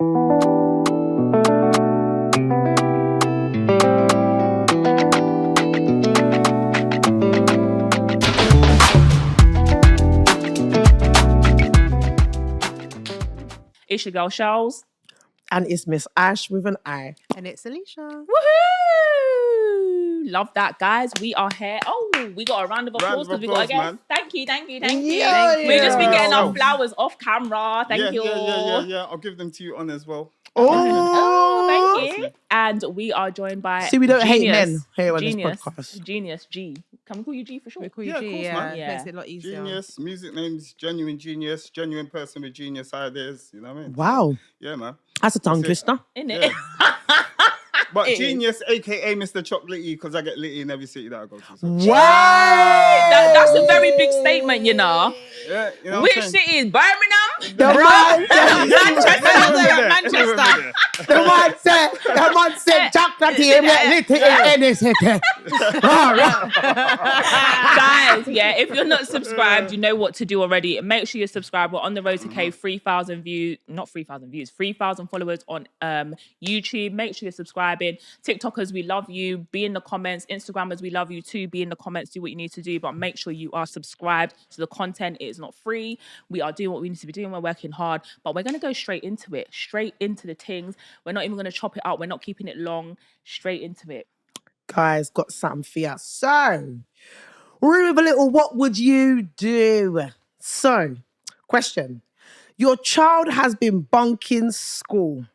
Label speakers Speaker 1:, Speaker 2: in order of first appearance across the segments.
Speaker 1: It's your girl, Charles.
Speaker 2: And it's Miss Ash with an I.
Speaker 3: And it's Alicia.
Speaker 1: Woohoo! Love that, guys. We are here. Oh, we got a round of applause because we got a guest.
Speaker 3: Man.
Speaker 1: Thank you.
Speaker 2: Yeah.
Speaker 1: We've just been getting our flowers off camera. Thank you.
Speaker 3: Yeah. I'll give them to you on as well.
Speaker 1: Oh, thank you. And we are joined by
Speaker 2: See, we don't
Speaker 1: Genius.
Speaker 2: hate men here on this
Speaker 1: Genius.
Speaker 2: podcast.
Speaker 1: Genius G. Can we call you G for short?
Speaker 3: We call you
Speaker 4: Yeah,
Speaker 3: G,
Speaker 4: of course,
Speaker 3: yeah.
Speaker 4: man.
Speaker 1: Yeah.
Speaker 3: Makes it a lot easier.
Speaker 4: Genius, music name's genuine genius, genuine person with genius ideas. You know what I mean?
Speaker 2: Wow.
Speaker 4: Yeah, man.
Speaker 2: That's a tongue
Speaker 4: That's it.
Speaker 2: twister.
Speaker 1: Isn't it?
Speaker 4: Yeah. But
Speaker 1: It
Speaker 4: genius, aka Mr. Chocolatey, because I get litty in every city that I go to. So.
Speaker 2: Wow.
Speaker 1: That's a very big statement, you know.
Speaker 4: Yeah, you know
Speaker 1: Which
Speaker 4: what I'm saying?
Speaker 1: city is Birmingham?
Speaker 2: The
Speaker 3: Manchester.
Speaker 2: The man said chocolate here, in this city. All right.
Speaker 1: Guys, yeah, if you're not subscribed, you know what to do already. Make sure you're subscribed. We're on the road to K 3,000 views, not 3,000 views, 3,000 followers on YouTube. Make sure you're subscribing. TikTokers, we love you. Be in the comments. Instagrammers, we love you too. Be in the comments. Do what you need to do, but make sure you are subscribed to the content. It is not free. We are doing what we need to be doing. We're working hard, but we're going to go straight into it, straight into the things. We're not even going to chop it up. We're not keeping it long. Straight into it.
Speaker 2: Guys, got something for you. So, we're with a little what would you do? So, question. Your child has been bunking school,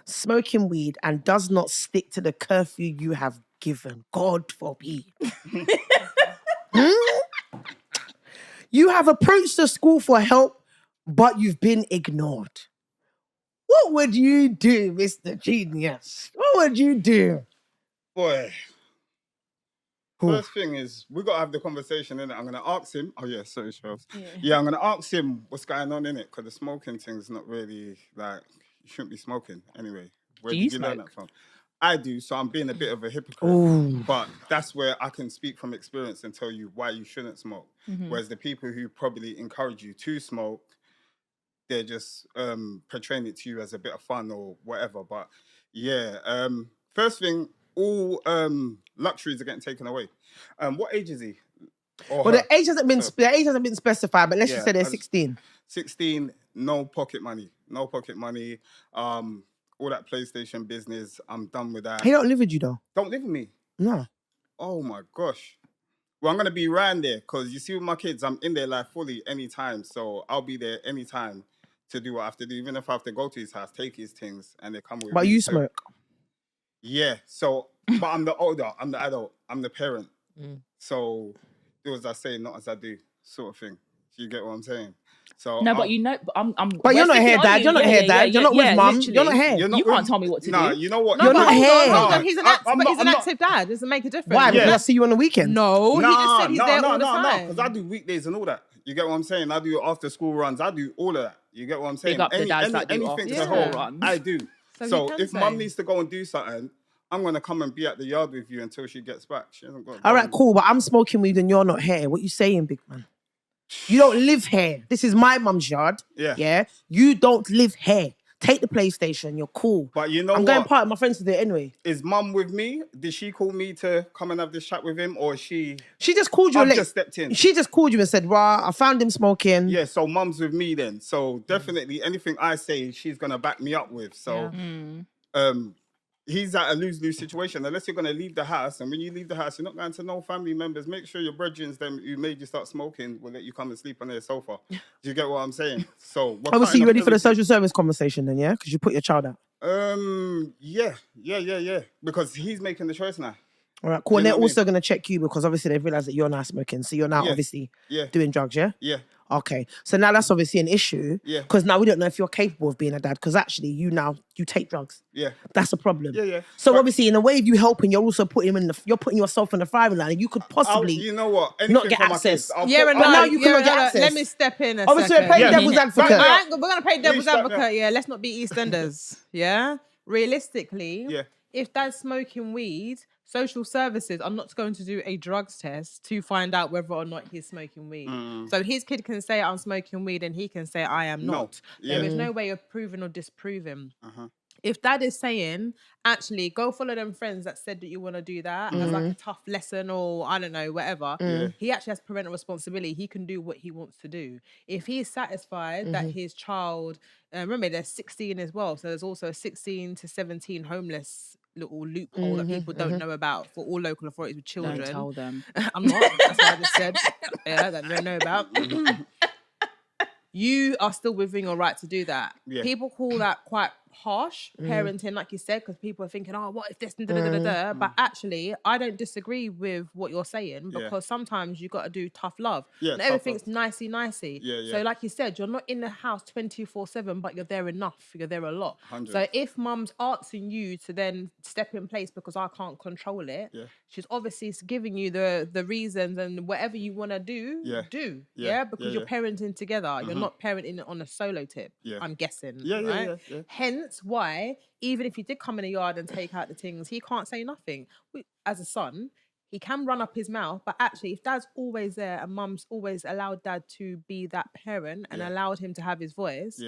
Speaker 2: smoking weed, and does not stick to the curfew you have given. God forbid. You have approached the school for help, but you've been ignored. What would you do, Mr. Genius? What would you do?
Speaker 4: Boy. First thing is, we got to have the conversation, innit? I'm going to ask him. Oh, yeah, sorry, Charles. Yeah, I'm going to ask him what's going on, innit? Because the smoking thing's not really, like, you shouldn't be smoking anyway. Where
Speaker 1: Do
Speaker 4: did
Speaker 1: you
Speaker 4: you learn
Speaker 1: smoke?
Speaker 4: that from? I do, so I'm being a bit of a hypocrite.
Speaker 2: Ooh.
Speaker 4: But that's where I can speak from experience and tell you why you shouldn't smoke. Whereas the people who probably encourage you to smoke, they're just portraying it to you as a bit of fun or whatever. But yeah, first thing, all luxuries are getting taken away. What age is he? Or
Speaker 2: Well,
Speaker 4: her?
Speaker 2: the age hasn't been specified, but let's just say they're
Speaker 4: Yeah,
Speaker 2: 16.
Speaker 4: 16, no pocket money. No pocket money. All that PlayStation business, I'm done with that.
Speaker 2: He don't live with you though.
Speaker 4: Don't live with me.
Speaker 2: No.
Speaker 4: Oh my gosh. Well, I'm going to be around there because you see with my kids, I'm in their life fully anytime. So I'll be there anytime to do what I have to do. Even if I have to go to his house, take his things and they come with me.
Speaker 2: But you
Speaker 4: So-
Speaker 2: smoke.
Speaker 4: Yeah. So, but I'm the older, I'm the adult, I'm the parent. So do as I say, not as I do, sort of thing. Do you get what I'm saying? So
Speaker 1: No, but you know, I'm.
Speaker 2: But you're not here, Dad. You're not here, Dad. You're not with Mum.
Speaker 1: literally.
Speaker 2: You're not here.
Speaker 4: You're not
Speaker 1: You can't
Speaker 4: with-
Speaker 1: tell me what to
Speaker 4: Nah,
Speaker 1: do.
Speaker 4: you know what?
Speaker 2: You're not here.
Speaker 3: Hold on. He's an
Speaker 4: I'm not-
Speaker 3: active dad. Does it make a difference?
Speaker 2: Why?
Speaker 4: Yeah.
Speaker 2: Because I see you on the weekend.
Speaker 3: No, he just said he's there all the time.
Speaker 4: because I do weekdays and all that. You get what I'm saying? I do after school runs. I do all of that. You get what I'm saying?
Speaker 1: Big up the dads that do
Speaker 4: anything
Speaker 1: after
Speaker 4: to
Speaker 3: school
Speaker 4: hold,
Speaker 1: runs.
Speaker 4: I do.
Speaker 3: So
Speaker 4: So
Speaker 3: you can
Speaker 4: if
Speaker 3: say.
Speaker 4: mum needs to go and do something, I'm gonna come and be at the yard with you until she gets back. She hasn't got.
Speaker 2: All right, cool. But I'm smoking weed and you're not here. What you saying, big man? You don't live here. This is my mum's yard.
Speaker 4: Yeah.
Speaker 2: Yeah. You don't live here. Take the PlayStation. You're cool.
Speaker 4: But you know
Speaker 2: I'm
Speaker 4: what?
Speaker 2: going part of my friends to do it anyway.
Speaker 4: Is mum with me? Did she call me to come and have this chat with him, or is she?
Speaker 2: She just called you.
Speaker 4: I've
Speaker 2: and
Speaker 4: just stepped in.
Speaker 2: She just called you and said, "Rah, I found him smoking."
Speaker 4: Yeah, so mum's with me then. So definitely anything I say, she's gonna back me up with. So he's at a lose-lose situation. Unless you're gonna leave the house, and when you leave the house, you're not going to no family members. Make sure your brethren, them who made you start smoking, will let you come and sleep on their sofa. Do you get what I'm saying? So we're
Speaker 2: Obviously,
Speaker 4: cutting
Speaker 2: you
Speaker 4: off
Speaker 2: ready for the
Speaker 4: everything.
Speaker 2: social service conversation then, yeah? Because you put your child out.
Speaker 4: Yeah. Because he's making the choice now.
Speaker 2: All right, cool. And
Speaker 4: You
Speaker 2: they're
Speaker 4: know what I
Speaker 2: also going to check you because obviously they've realised that you're now smoking. So you're now
Speaker 4: Yeah.
Speaker 2: obviously
Speaker 4: Yeah.
Speaker 2: doing drugs, yeah?
Speaker 4: Yeah.
Speaker 2: Okay. So now that's obviously an issue.
Speaker 4: Yeah.
Speaker 2: Because now we don't know if you're capable of being a dad because actually you take drugs.
Speaker 4: Yeah.
Speaker 2: That's a problem.
Speaker 4: Yeah.
Speaker 2: So
Speaker 4: But-
Speaker 2: obviously in a way of you helping, you're also putting you're putting yourself in the firing line and you could possibly
Speaker 4: You know what? Anything
Speaker 2: not get
Speaker 4: for my
Speaker 2: access.
Speaker 4: kids, I'll
Speaker 3: Yeah,
Speaker 4: put-
Speaker 3: and
Speaker 2: But now
Speaker 3: no,
Speaker 2: you cannot get access.
Speaker 3: Let me step in a
Speaker 2: obviously
Speaker 3: second.
Speaker 2: play
Speaker 4: Yeah.
Speaker 2: devil's advocate.
Speaker 4: Yeah.
Speaker 3: We're going to play devil's
Speaker 4: start now.
Speaker 3: advocate, yeah. Let's not be EastEnders, yeah? Realistically,
Speaker 4: Yeah.
Speaker 3: if dad's smoking weed, social services are not going to do a drugs test to find out whether or not he's smoking weed. So his kid can say, I'm smoking weed, and he can say, I am
Speaker 4: No.
Speaker 3: not.
Speaker 4: Yeah.
Speaker 3: There is no way of proving or disproving.
Speaker 4: Uh-huh.
Speaker 3: If dad is saying, actually, go follow them friends that said that you want to do that as like a tough lesson or I don't know, whatever, he actually has parental responsibility. He can do what he wants to do. If he is satisfied that his child, remember, there's 16 as well. So there's also a 16 to 17 homeless little loophole that people don't know about for all local authorities with children.
Speaker 1: Don't tell them.
Speaker 3: I'm not. That's what I just said. Yeah, that they don't know about. You are still within your right to do that.
Speaker 4: Yeah.
Speaker 3: People call that quite harsh parenting, like you said, because people are thinking, oh, what if this and da-da-da-da-da. But actually, I don't disagree with what you're saying because sometimes you got to do tough love.
Speaker 4: Yeah,
Speaker 3: Not
Speaker 4: tough
Speaker 3: everything's
Speaker 4: love.
Speaker 3: nicey.
Speaker 4: Yeah, yeah.
Speaker 3: So like you said, you're not in the house 24/7, but you're there enough. You're there a lot.
Speaker 4: 100.
Speaker 3: So if mum's asking you to then step in place because I can't control it, she's obviously giving you the reasons and whatever you want to do, do.
Speaker 4: Yeah,
Speaker 3: Because
Speaker 4: yeah,
Speaker 3: you're parenting together. You're not parenting it on a solo tip.
Speaker 4: Yeah.
Speaker 3: I'm guessing.
Speaker 4: Yeah, yeah,
Speaker 3: right?
Speaker 4: yeah.
Speaker 3: Hence why, even if you did come in the yard and take out the things, he can't say nothing. As a son, he can run up his mouth, but actually, if dad's always there and mum's always allowed dad to be that parent and allowed him to have his voice,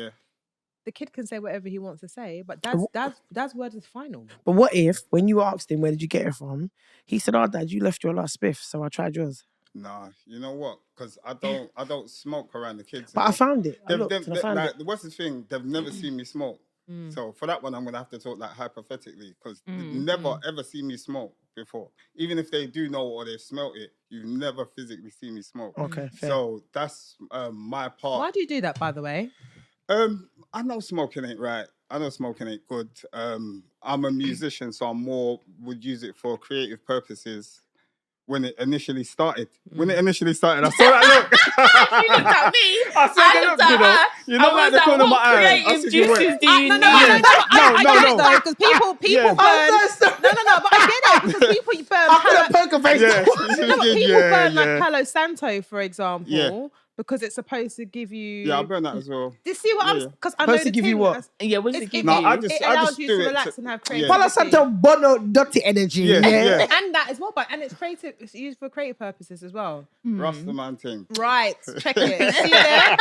Speaker 3: the kid can say whatever he wants to say, but dad's word is final.
Speaker 2: But what if, when you asked him, where did you get it from? He said, oh, dad, you left your last spiff, so I tried yours.
Speaker 4: Nah, you know what? Because I don't smoke around the kids.
Speaker 2: But I found it. I looked and I found
Speaker 4: like,
Speaker 2: it.
Speaker 4: what's the thing? They've never seen me smoke. So for that one, I'm gonna have to talk like hypothetically because they've never ever seen me smoke before. Even if they do know or they've smelt it, you've never physically seen me smoke.
Speaker 2: Okay, fair.
Speaker 4: So that's my part.
Speaker 3: Why do you do that, by the way?
Speaker 4: I know smoking ain't right. I know smoking ain't good. I'm a musician, so I'm would use it for creative purposes. When it initially started, I saw that look.
Speaker 1: She looked at me.
Speaker 4: I saw that look, you know, like the corner of my eye.
Speaker 1: Creative juices do you need?
Speaker 3: I get it though, because people burn. No, but I get it because people burn.
Speaker 2: I put a poker face.
Speaker 3: People burn like Palo Santo, for example, because it's supposed to give you.
Speaker 4: Yeah, I burn that as well.
Speaker 3: Do you see what I'm? Because I know
Speaker 2: Supposed to give you what?
Speaker 1: Yeah, what does it give
Speaker 4: No,
Speaker 1: you?
Speaker 3: It allows you to relax and have creativity.
Speaker 2: Palo Santo Bono Dotty energy.
Speaker 4: Yeah.
Speaker 3: And that as well, and it's creative. It's used for creative purposes as well.
Speaker 4: Rastaman thing.
Speaker 3: Right, check it. See there?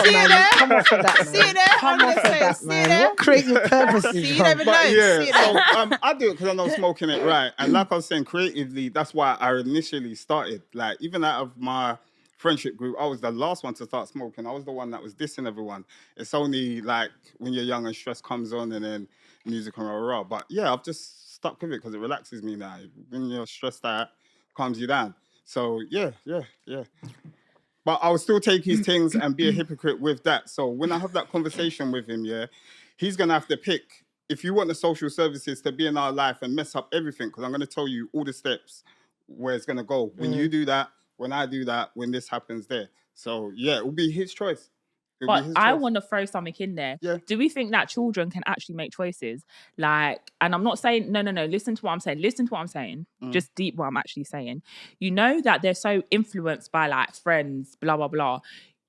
Speaker 3: See there?
Speaker 2: Come off of that, man.
Speaker 3: See there?
Speaker 2: Come off of that,
Speaker 3: See
Speaker 2: man.
Speaker 3: there?
Speaker 2: What creative purposes?
Speaker 3: See, you never know.
Speaker 4: But yeah,
Speaker 3: See there?
Speaker 4: so I do it because I know smoking it right. And like I was saying, creatively, that's why I initially started. Like, even out of my friendship group, I was the last one to start smoking. I was the one that was dissing everyone. It's only like when you're young and stress comes on and then music and rah. But yeah, I've just stuck with it because it relaxes me now. When you're stressed out, calms you down. So yeah. But I will still take his things and be a hypocrite with that. So when I have that conversation with him, he's going to have to pick. If you want the social services to be in our life and mess up everything, because I'm going to tell you all the steps where it's going to go. When you do that, when I do that, when this happens there. So yeah, it will be his choice.
Speaker 1: But I want to throw something in there.
Speaker 4: Yeah.
Speaker 1: Do we think that children can actually make choices? Like, and I'm not saying, no. Listen to what I'm saying. Just deep what I'm actually saying. You know that they're so influenced by like friends, blah, blah, blah.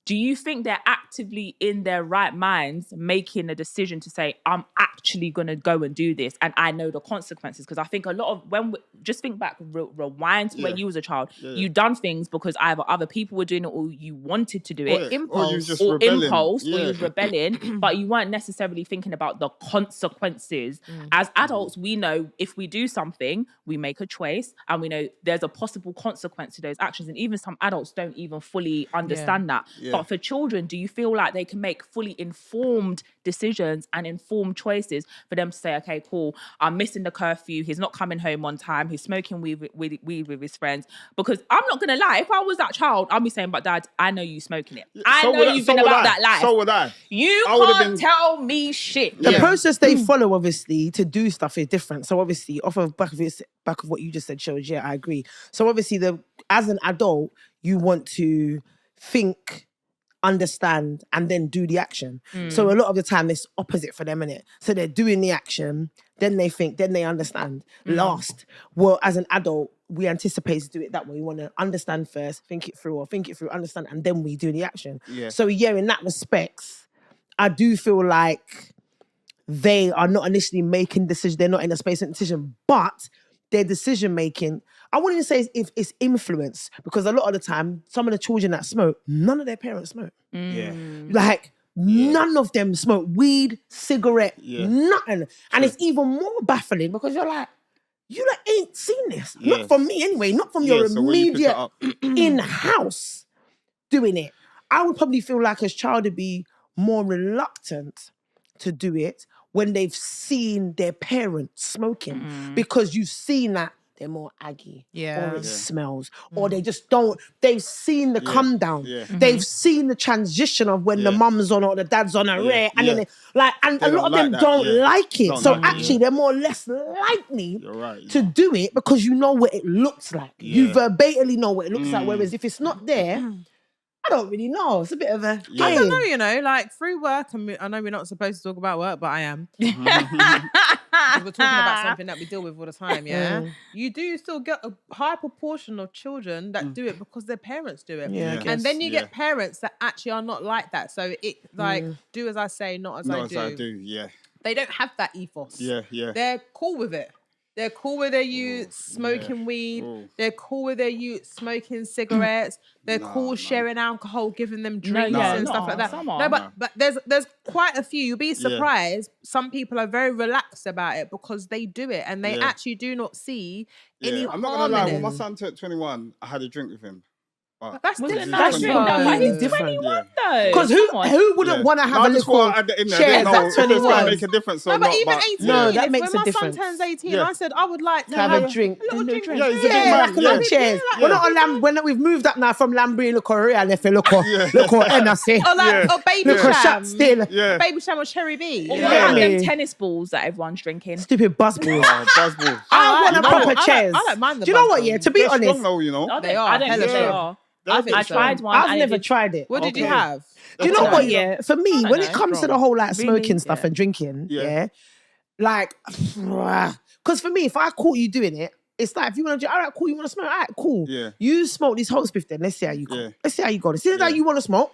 Speaker 1: Do you think they're actively in their right minds making a decision to say, I'm actually going to go and do this and I know the consequences? Because I think a lot of, just think back, rewind to when you was a child, you done things because either other people were doing it or you wanted to do it.
Speaker 4: Or you
Speaker 1: was rebelling, but you weren't necessarily thinking about the consequences. As adults, we know if we do something, we make a choice and we know there's a possible consequence to those actions. And even some adults don't even fully understand that. But for children, do you feel like they can make fully informed decisions and informed choices for them to say, okay, cool, I'm missing the curfew, he's not coming home on time, he's smoking weed with his friends? Because I'm not going to lie, if I was that child, I'd be saying, but dad, I know you smoking it. I know you've been about that life.
Speaker 4: So would I.
Speaker 1: You can't tell me shit.
Speaker 2: The process they follow, obviously, to do stuff is different. So obviously, off of back of what you just said, shows, yeah, I agree. So obviously, as an adult, you want to think, understand, and then do the action. So a lot of the time it's opposite for them, innit? So they're doing the action, then they think, then they understand. Last. Well, as an adult, we anticipate to do it that way. We want to understand first, think it through, understand, and then we do the action. So yeah, in that respect, I do feel like they are not initially making decisions. They're not in a space of decision, but their decision making. I wouldn't even say if it's influence, because a lot of the time, some of the children that smoke, none of their parents smoke.
Speaker 4: Yeah.
Speaker 2: Like, none of them smoke weed, cigarette,
Speaker 4: Yeah.
Speaker 2: nothing. And it's even more baffling because you're like, you like ain't seen this.
Speaker 4: Yeah.
Speaker 2: Not from me anyway, not from your
Speaker 4: So where you pick it
Speaker 2: immediate
Speaker 4: up?
Speaker 2: in-house doing it. I would probably feel like as child to be more reluctant to do it when they've seen their parents smoking, because you've seen that they're more aggy, or it smells, or they just don't. They've seen the come down.
Speaker 4: Yeah.
Speaker 2: They've seen the transition of when the mum's on or the dad's on a rear, and then and
Speaker 4: They
Speaker 2: a lot of
Speaker 4: don't
Speaker 2: them
Speaker 4: like that.
Speaker 2: don't
Speaker 4: Yeah.
Speaker 2: like it.
Speaker 4: Don't
Speaker 2: So
Speaker 4: like it,
Speaker 2: actually, they're more or less likely
Speaker 4: You're right.
Speaker 2: to do it because you know what it looks like. You
Speaker 4: Yeah.
Speaker 2: verbatimly know what it looks like. Whereas if it's not there, I don't really know. It's a bit of a
Speaker 4: Yeah.
Speaker 3: I don't know, you know, like through work, and I know we're not supposed to talk about work, but I am. We're talking about something that we deal with all the time, yeah? You do still get a high proportion of children that do it because their parents do it.
Speaker 2: Yeah, I
Speaker 3: And
Speaker 2: guess.
Speaker 3: then you get parents that actually are not like that. So it like, do as I say, not as
Speaker 4: Not
Speaker 3: I
Speaker 4: as
Speaker 3: do.
Speaker 4: I do. Yeah.
Speaker 3: They don't have that ethos.
Speaker 4: Yeah. Yeah.
Speaker 3: They're cool with it. They're cool with their youth smoking weed.
Speaker 4: Ooh.
Speaker 3: They're cool with their youth smoking cigarettes. They're cool sharing alcohol, giving them drinks and stuff like that.
Speaker 1: some
Speaker 3: No,
Speaker 1: are.
Speaker 3: but there's quite a few. You'll be surprised. Some people are very relaxed about it because they do it and they actually do not see any
Speaker 4: I'm not
Speaker 3: harm
Speaker 4: gonna lie.
Speaker 3: in
Speaker 4: When my
Speaker 3: it.
Speaker 4: son turned 21, I had a drink with him.
Speaker 3: That's
Speaker 1: Was
Speaker 3: still
Speaker 1: it
Speaker 3: a
Speaker 1: nice
Speaker 3: nice
Speaker 1: drink?
Speaker 2: one.
Speaker 1: But he's
Speaker 2: Different.
Speaker 1: 21 though.
Speaker 2: Because
Speaker 1: Come on.
Speaker 2: who wouldn't want to have a little
Speaker 4: shares
Speaker 2: shares at
Speaker 4: if it's
Speaker 2: 21?
Speaker 4: gonna make a difference or
Speaker 3: No, but
Speaker 4: not.
Speaker 3: even 18.
Speaker 2: No, that
Speaker 3: if
Speaker 2: makes
Speaker 3: when
Speaker 2: a
Speaker 3: my
Speaker 2: difference.
Speaker 3: son turns 18,
Speaker 4: Yeah.
Speaker 3: I said I would like to
Speaker 2: have a drink.
Speaker 3: A little drink.
Speaker 4: Yeah, he's a big
Speaker 2: Yeah,
Speaker 4: man.
Speaker 2: like a little
Speaker 4: Yeah.
Speaker 2: chairs. We're not on when we've moved up now from Lambrey, look Korea, and if you look NSC.
Speaker 3: Or like
Speaker 4: Yeah.
Speaker 3: or baby
Speaker 2: Look at
Speaker 3: sham.
Speaker 2: shot still.
Speaker 4: Yeah.
Speaker 3: Baby sham or cherry B.
Speaker 1: Or
Speaker 2: Yeah.
Speaker 1: what about them
Speaker 2: Yeah.
Speaker 1: tennis balls that everyone's drinking?
Speaker 2: Stupid buzzballs.
Speaker 4: Oh, buzzballs.
Speaker 2: I want a
Speaker 3: You know
Speaker 2: proper
Speaker 3: what?
Speaker 2: chairs.
Speaker 3: I don't mind the
Speaker 2: Do you know what?
Speaker 3: buzzballs.
Speaker 2: Yeah, to be
Speaker 4: They're
Speaker 2: honest,
Speaker 4: strong though, you know.
Speaker 1: I
Speaker 3: They
Speaker 1: don't-
Speaker 3: are.
Speaker 1: I don't
Speaker 3: Hella
Speaker 1: think they
Speaker 3: strong.
Speaker 1: are.
Speaker 3: I think
Speaker 1: I
Speaker 3: so.
Speaker 1: tried one.
Speaker 2: I've
Speaker 1: and
Speaker 2: never
Speaker 1: it did-
Speaker 2: tried it.
Speaker 3: What did you
Speaker 4: Okay.
Speaker 3: have?
Speaker 2: Do you know
Speaker 4: Okay.
Speaker 2: what? Yeah, for me,
Speaker 1: don't
Speaker 2: when
Speaker 1: know.
Speaker 2: it comes to the whole like
Speaker 1: Really?
Speaker 2: smoking stuff
Speaker 1: Yeah.
Speaker 2: and drinking,
Speaker 4: Yeah.
Speaker 2: yeah, like, because for me, if I caught you doing it, it's like if you want to, all right, cool, you want to smoke, all right, cool.
Speaker 4: Yeah.
Speaker 2: You smoke this whole spiff then. Let's see how you go.
Speaker 4: Yeah.
Speaker 2: Let's see how you go. As soon as
Speaker 4: Yeah.
Speaker 2: you want to smoke,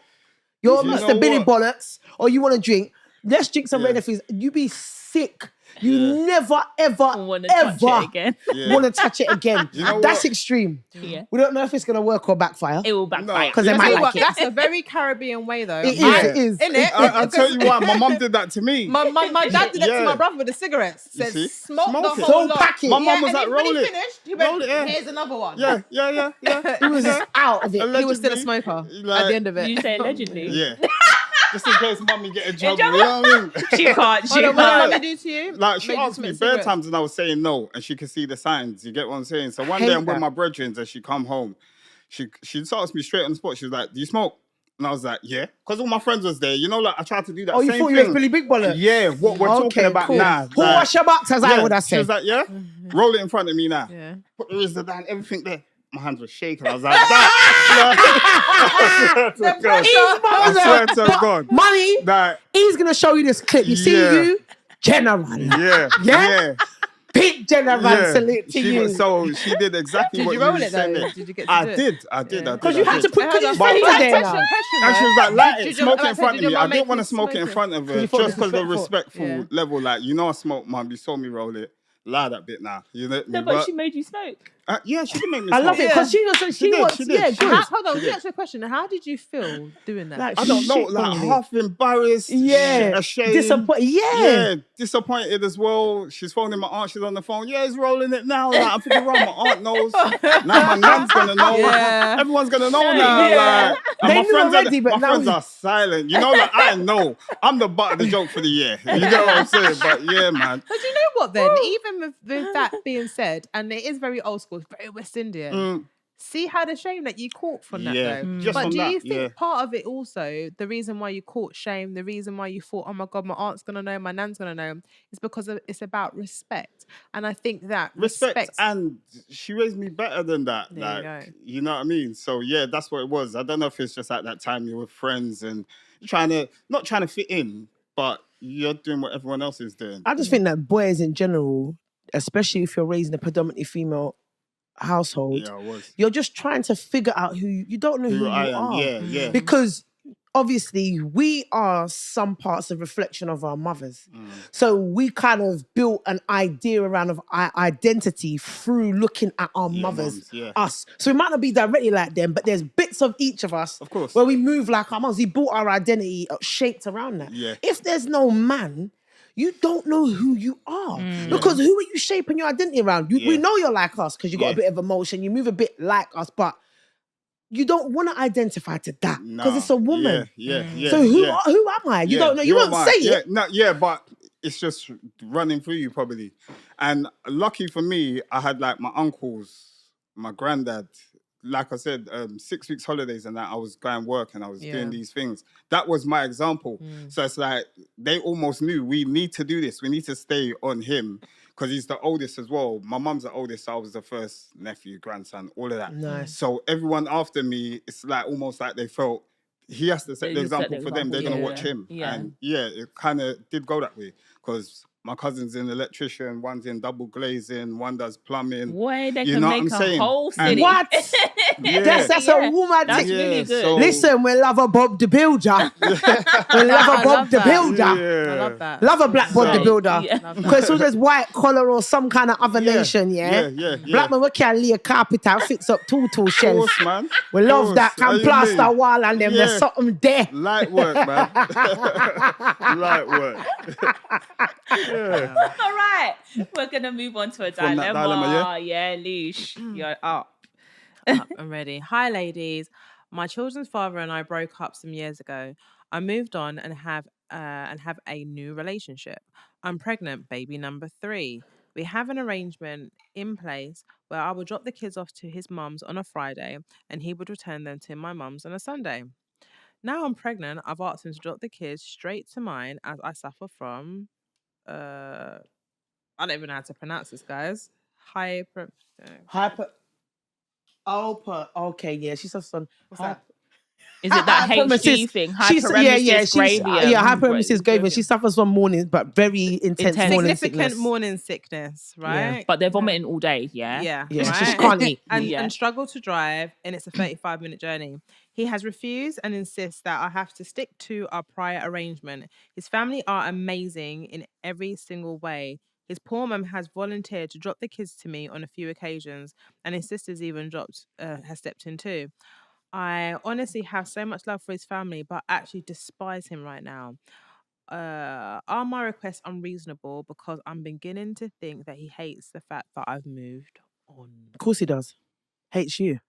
Speaker 2: you're
Speaker 4: You
Speaker 2: Mr.
Speaker 4: know
Speaker 2: Billy
Speaker 4: what?
Speaker 2: Bollocks, or you want to drink. Let's drink some
Speaker 4: Yeah.
Speaker 2: Red Fizz. You be sick. You
Speaker 4: Yeah.
Speaker 2: never, ever,
Speaker 1: wanna touch
Speaker 2: ever
Speaker 1: it again.
Speaker 4: Yeah.
Speaker 2: want to touch it again.
Speaker 4: You know
Speaker 2: That's
Speaker 4: what?
Speaker 2: extreme.
Speaker 1: Yeah.
Speaker 2: We don't know if it's gonna work or backfire.
Speaker 1: It will backfire.
Speaker 2: Because they
Speaker 4: Yeah.
Speaker 2: might
Speaker 3: Tell you
Speaker 2: like
Speaker 3: what,
Speaker 2: it.
Speaker 3: that's a very Caribbean way though.
Speaker 2: It is.
Speaker 4: Yeah.
Speaker 2: It is.
Speaker 3: Innit?
Speaker 4: I'll tell you what, my mum did that to me.
Speaker 3: My dad did that to
Speaker 4: Yeah.
Speaker 3: my brother with the cigarettes.
Speaker 4: You
Speaker 3: Said
Speaker 4: see?
Speaker 3: smoke
Speaker 4: Smoke
Speaker 3: the
Speaker 4: it.
Speaker 3: whole
Speaker 2: So
Speaker 3: lot.
Speaker 2: pack it.
Speaker 4: My mum was
Speaker 3: and
Speaker 4: like,
Speaker 3: then when
Speaker 4: roll
Speaker 3: he
Speaker 4: it.
Speaker 3: finished, he
Speaker 4: Roll
Speaker 3: went,
Speaker 4: it, yeah.
Speaker 3: here's another one.
Speaker 4: Yeah.
Speaker 2: He was just out of it.
Speaker 3: He was still a
Speaker 4: Allegedly,
Speaker 3: smoker at
Speaker 4: like-
Speaker 3: the end of it.
Speaker 1: You say allegedly.
Speaker 4: Yeah. Just in case mummy get in trouble.
Speaker 1: trouble?
Speaker 4: You know what I mean?
Speaker 1: She can't. She
Speaker 3: Hold on, what did
Speaker 1: can't.
Speaker 3: mummy do to you?
Speaker 4: Like she
Speaker 3: Made you
Speaker 4: asked me
Speaker 3: smoke
Speaker 4: bare
Speaker 3: cigarettes?
Speaker 4: times and I was saying no, and she could see the signs. You get what I'm saying? So one
Speaker 2: Hate
Speaker 4: day I'm with
Speaker 2: that.
Speaker 4: my brethren and she come home. She just asked me straight on the spot. She was like, "Do you smoke?" And I was like, "Yeah," because all my friends was there. You know, like I tried to do that.
Speaker 2: Oh, you
Speaker 4: same
Speaker 2: thought you
Speaker 4: thing.
Speaker 2: was Billy Big Bollocks?
Speaker 4: Yeah, what we're talking about
Speaker 2: cool.
Speaker 4: now.
Speaker 2: Who
Speaker 4: like-
Speaker 2: wash your box, as I
Speaker 4: Yeah,
Speaker 2: would have
Speaker 4: She
Speaker 2: said.
Speaker 4: was like, "Yeah, roll it in front of me now."
Speaker 3: Yeah.
Speaker 4: Put the RZA down, everything there. My hands were shaking. I was like, "That." I swear to God. I swear to God.
Speaker 2: Money,
Speaker 4: That.
Speaker 2: he's going to show you this clip. You see
Speaker 4: Yeah.
Speaker 2: you? General.
Speaker 4: Yeah.
Speaker 2: Yeah? Big general salute to you.
Speaker 4: So she did exactly
Speaker 3: Did
Speaker 4: what
Speaker 3: you roll
Speaker 4: you
Speaker 3: it
Speaker 4: said
Speaker 3: though?
Speaker 4: there.
Speaker 3: Did you get to
Speaker 4: I
Speaker 3: do it?
Speaker 4: did. I did.
Speaker 2: Because you had to put his
Speaker 3: But-
Speaker 2: face
Speaker 3: Question,
Speaker 2: there now.
Speaker 4: And she was like, light it,
Speaker 3: Did your-
Speaker 4: smoke it
Speaker 3: I
Speaker 4: in
Speaker 3: said,
Speaker 4: front
Speaker 3: did
Speaker 4: of me.
Speaker 3: your
Speaker 4: I
Speaker 3: mum
Speaker 4: didn't
Speaker 3: make
Speaker 4: want to
Speaker 3: you
Speaker 4: smoke it in
Speaker 3: smoke
Speaker 4: front of
Speaker 2: you
Speaker 4: her
Speaker 2: thought it was
Speaker 4: just because the
Speaker 2: disrespectful.
Speaker 4: respectful
Speaker 3: Yeah.
Speaker 4: level. Like, you know, I smoke, mum. You saw me roll it. Lie that bit now. You know
Speaker 1: No,
Speaker 4: me?
Speaker 1: but she made you smoke.
Speaker 4: Yeah, she did make me
Speaker 2: I
Speaker 4: smoke.
Speaker 2: love it because she was, she
Speaker 4: did,
Speaker 2: was,
Speaker 4: she did,
Speaker 2: yeah,
Speaker 4: she
Speaker 2: good.
Speaker 4: did.
Speaker 3: Hold on,
Speaker 4: She
Speaker 3: let me ask you a question. How did you feel doing that?
Speaker 2: Like,
Speaker 4: I don't know,
Speaker 2: shit,
Speaker 4: like
Speaker 2: probably.
Speaker 4: half embarrassed,
Speaker 2: Yeah.
Speaker 4: ashamed.
Speaker 2: Disappointed. Yeah.
Speaker 4: Yeah, disappointed as well. She's phoning my aunt. She's on the phone. Yeah, he's rolling it now. Like, I'm thinking, right, my aunt knows. Now my nan's gonna know.
Speaker 3: Yeah.
Speaker 4: Everyone's gonna know now.
Speaker 1: Yeah.
Speaker 4: Like, and
Speaker 2: They
Speaker 4: my
Speaker 2: knew
Speaker 4: friends
Speaker 2: already,
Speaker 4: are,
Speaker 2: but
Speaker 4: my
Speaker 2: now
Speaker 4: friends are silent. You know, like I know I'm the butt of the joke for the year. You know what I'm saying? But yeah, man.
Speaker 3: But you know what then? Even with that being said, and it is very old school, it's very West Indian. See how the shame that you caught from that
Speaker 4: Yeah,
Speaker 3: though.
Speaker 4: just
Speaker 3: But
Speaker 4: from
Speaker 3: do you
Speaker 4: that,
Speaker 3: think
Speaker 4: yeah.
Speaker 3: part of it also, the reason why you caught shame, the reason why you thought, oh my God, my aunt's gonna know, my nan's gonna know, is because it's about respect. And I think that
Speaker 4: Respect, and she raised me better than that.
Speaker 3: There you
Speaker 4: Like,
Speaker 3: go.
Speaker 4: you know what I mean? So yeah, that's what it was. I don't know if it's just at that time you're with friends and not trying to fit in, but you're doing what everyone else is doing.
Speaker 2: I just think that boys in general, especially if you're raised in a predominantly female household,
Speaker 4: Yeah, I was.
Speaker 2: you're just trying to figure out who you don't know who you
Speaker 4: I am.
Speaker 2: are.
Speaker 4: Yeah, yeah.
Speaker 2: Because obviously we are some parts of reflection of our mothers. So we kind of built an idea around of our identity through looking at our mothers,
Speaker 4: mums, yeah.
Speaker 2: us. So we might not be directly like them, but there's bits of each of us,
Speaker 4: Of course.
Speaker 2: where we move like our mothers. We built our identity shaped around that.
Speaker 4: Yeah.
Speaker 2: If there's no man, you don't know who you are. Because who are you shaping your identity around? We know you're like us because you got a bit of emotion, you move a bit like us, but you don't want to identify to that because it's a woman.
Speaker 4: Yeah.
Speaker 2: So who am I? You don't know. You won't say it.
Speaker 4: But it's just running through you probably. And lucky for me, I had like my uncles, my granddad. Like I said, 6 weeks holidays and that I was going work and I was doing these things. That was my example. So it's like they almost knew we need to do this. We need to stay on him because he's the oldest as well. My mum's the oldest, so I was the first nephew, grandson, all of that.
Speaker 2: Nice.
Speaker 4: So everyone after me, it's like almost like they felt he has to set the example for them. They're going to watch him.
Speaker 1: Yeah.
Speaker 4: And it kind of did go that way because my cousin's an electrician, one's in double glazing, one does plumbing.
Speaker 1: Boy, they
Speaker 4: You
Speaker 1: can
Speaker 4: know
Speaker 1: make
Speaker 4: what I'm
Speaker 1: a
Speaker 4: saying?
Speaker 1: whole
Speaker 4: And-
Speaker 1: city.
Speaker 2: What?
Speaker 4: Yeah.
Speaker 2: That's a woman
Speaker 1: That's
Speaker 2: thing.
Speaker 1: really good.
Speaker 4: so-
Speaker 2: Listen, we love a Bob the Builder. We love a
Speaker 3: I
Speaker 2: Bob
Speaker 3: love
Speaker 2: the
Speaker 3: that.
Speaker 2: Builder.
Speaker 3: I love that.
Speaker 2: Love a black Bob the
Speaker 4: So-
Speaker 2: Builder.
Speaker 1: Yeah.
Speaker 2: Because so there's white collar or some kind of other nation,
Speaker 4: Yeah.
Speaker 2: Black man, we can lay a carpet and fix up too
Speaker 4: Of
Speaker 2: shells.
Speaker 4: course, man.
Speaker 2: We love
Speaker 4: Of
Speaker 2: that.
Speaker 4: course. How
Speaker 2: Can
Speaker 4: you
Speaker 2: plaster
Speaker 4: mean?
Speaker 2: wall and them. There's
Speaker 4: Yeah.
Speaker 2: something there.
Speaker 4: Light work, man. Light work. Yeah.
Speaker 1: All right, we're gonna move on to a
Speaker 4: From that
Speaker 1: dilemma.
Speaker 4: dilemma,
Speaker 1: Yeah, Leash, you're up.
Speaker 3: I'm ready. Hi, ladies. My children's father and I broke up some years ago. I moved on and have a new relationship. I'm pregnant, baby number 3. We have an arrangement in place where I will drop the kids off to his mum's on a Friday and he would return them to my mum's on a Sunday. Now I'm pregnant. I've asked him to drop the kids straight to mine as I suffer from I don't even know how to pronounce this, guys.
Speaker 2: Hyper. Okay, yeah. She's a son.
Speaker 3: What's that?
Speaker 1: Is it that HG thing? Hyperemesis gravium.
Speaker 2: Hyperemesis gravium. She suffers from morning, but very intense morning
Speaker 3: Significant
Speaker 2: sickness.
Speaker 3: morning sickness, right?
Speaker 1: But they're vomiting all day. Yeah.
Speaker 3: Yeah.
Speaker 2: Yeah,
Speaker 3: right?
Speaker 2: she just can't eat.
Speaker 3: And struggle to drive, and it's a 35-minute journey. He has refused and insists that I have to stick to our prior arrangement. His family are amazing in every single way. His poor mum has volunteered to drop the kids to me on a few occasions, and his sister's even has stepped in too. I honestly have so much love for his family, but actually despise him right now. Are my requests unreasonable? Because I'm beginning to think that he hates the fact that I've moved on.
Speaker 2: Of course he does. Hates you.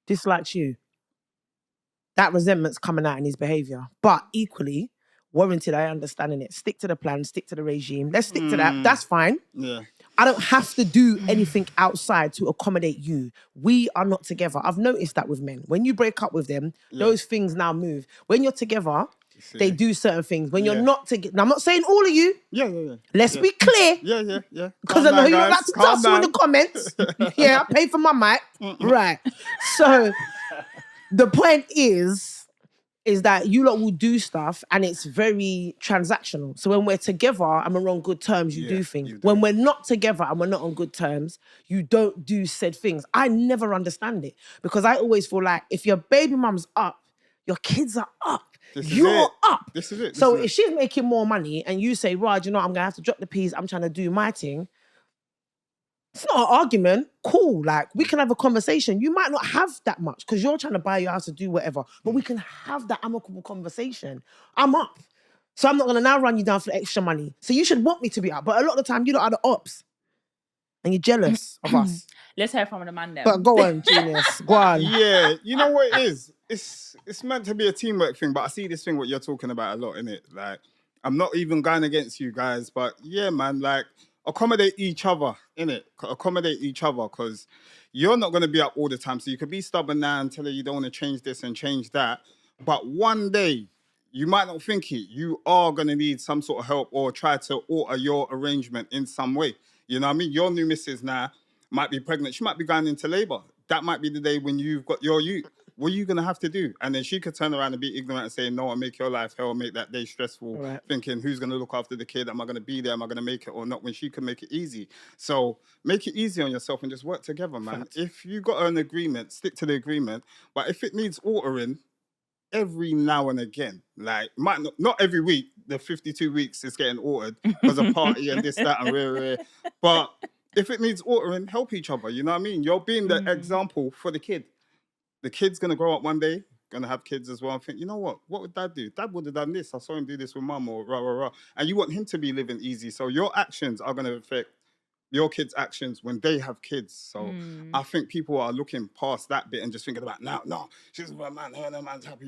Speaker 2: Dislikes you. That resentment's coming out in his behaviour. But equally, warranted, I understand in it. Stick to the plan, stick to the regime. Let's stick to that. That's fine.
Speaker 4: Yeah.
Speaker 2: I don't have to do anything outside to accommodate you. We are not together. I've noticed that with men. When you break up with them, those things now move. When you're together, they do certain things. When you're not together, I'm not saying all of you.
Speaker 4: Yeah.
Speaker 2: Let's be clear.
Speaker 4: Yeah.
Speaker 2: Because I know you don't like to tussle in the comments. Yeah, I pay for my mic. Right. So the point is that you lot will do stuff and it's very transactional. So when we're together and we're on good terms, you do things. When we're not together and we're not on good terms, you don't do said things. I never understand it because I always feel like if your baby mum's up, your kids are up. You're up.
Speaker 4: This is it.
Speaker 2: So if she's making more money and you say, Raj, you know, I'm going to have to drop the peas, I'm trying to do my thing. It's not an argument. Cool. Like, we can have a conversation. You might not have that much because you're trying to buy your house to do whatever, but we can have that amicable conversation. I'm up. So I'm not going to now run you down for extra money. So you should want me to be up. But a lot of the time, you lot are the ops. And you're jealous of us.
Speaker 1: Let's hear from the man then.
Speaker 2: But go on, genius. Go on.
Speaker 4: Yeah, you know what it is? It's meant to be a teamwork thing, but I see this thing what you're talking about a lot, innit? Like, I'm not even going against you guys, but yeah, man, like, accommodate each other, innit? Accommodate each other, because you're not going to be up all the time. So you could be stubborn now and tell her you don't want to change this and change that. But one day, you might not think it. You are going to need some sort of help or try to alter your arrangement in some way. You know what I mean? Your new missus now might be pregnant. She might be going into labor. That might be the day when you've got your youth. What are you going to have to do? And then she could turn around and be ignorant and say, no, and make your life hell, make that day stressful, thinking, who's going to look after the kid? Am I going to be there? Am I going to make it or not? When she can make it easy. So make it easy on yourself and just work together, man. If you got an agreement, stick to the agreement. But if it needs altering, every now and again. Like, might not every week. The 52 weeks is getting altered because of party and this, that, and rare. But if it needs altering, help each other. You know what I mean? You're being the example for the kid. The kid's gonna grow up one day, gonna have kids as well, and think, you know what? What would dad do? Dad would have done this. I saw him do this with mum, or rah rah rah. And you want him to be living easy. So your actions are gonna affect your kids' actions when they have kids. So I think people are looking past that bit and just thinking about, no, she's with a man, her and her man's happy.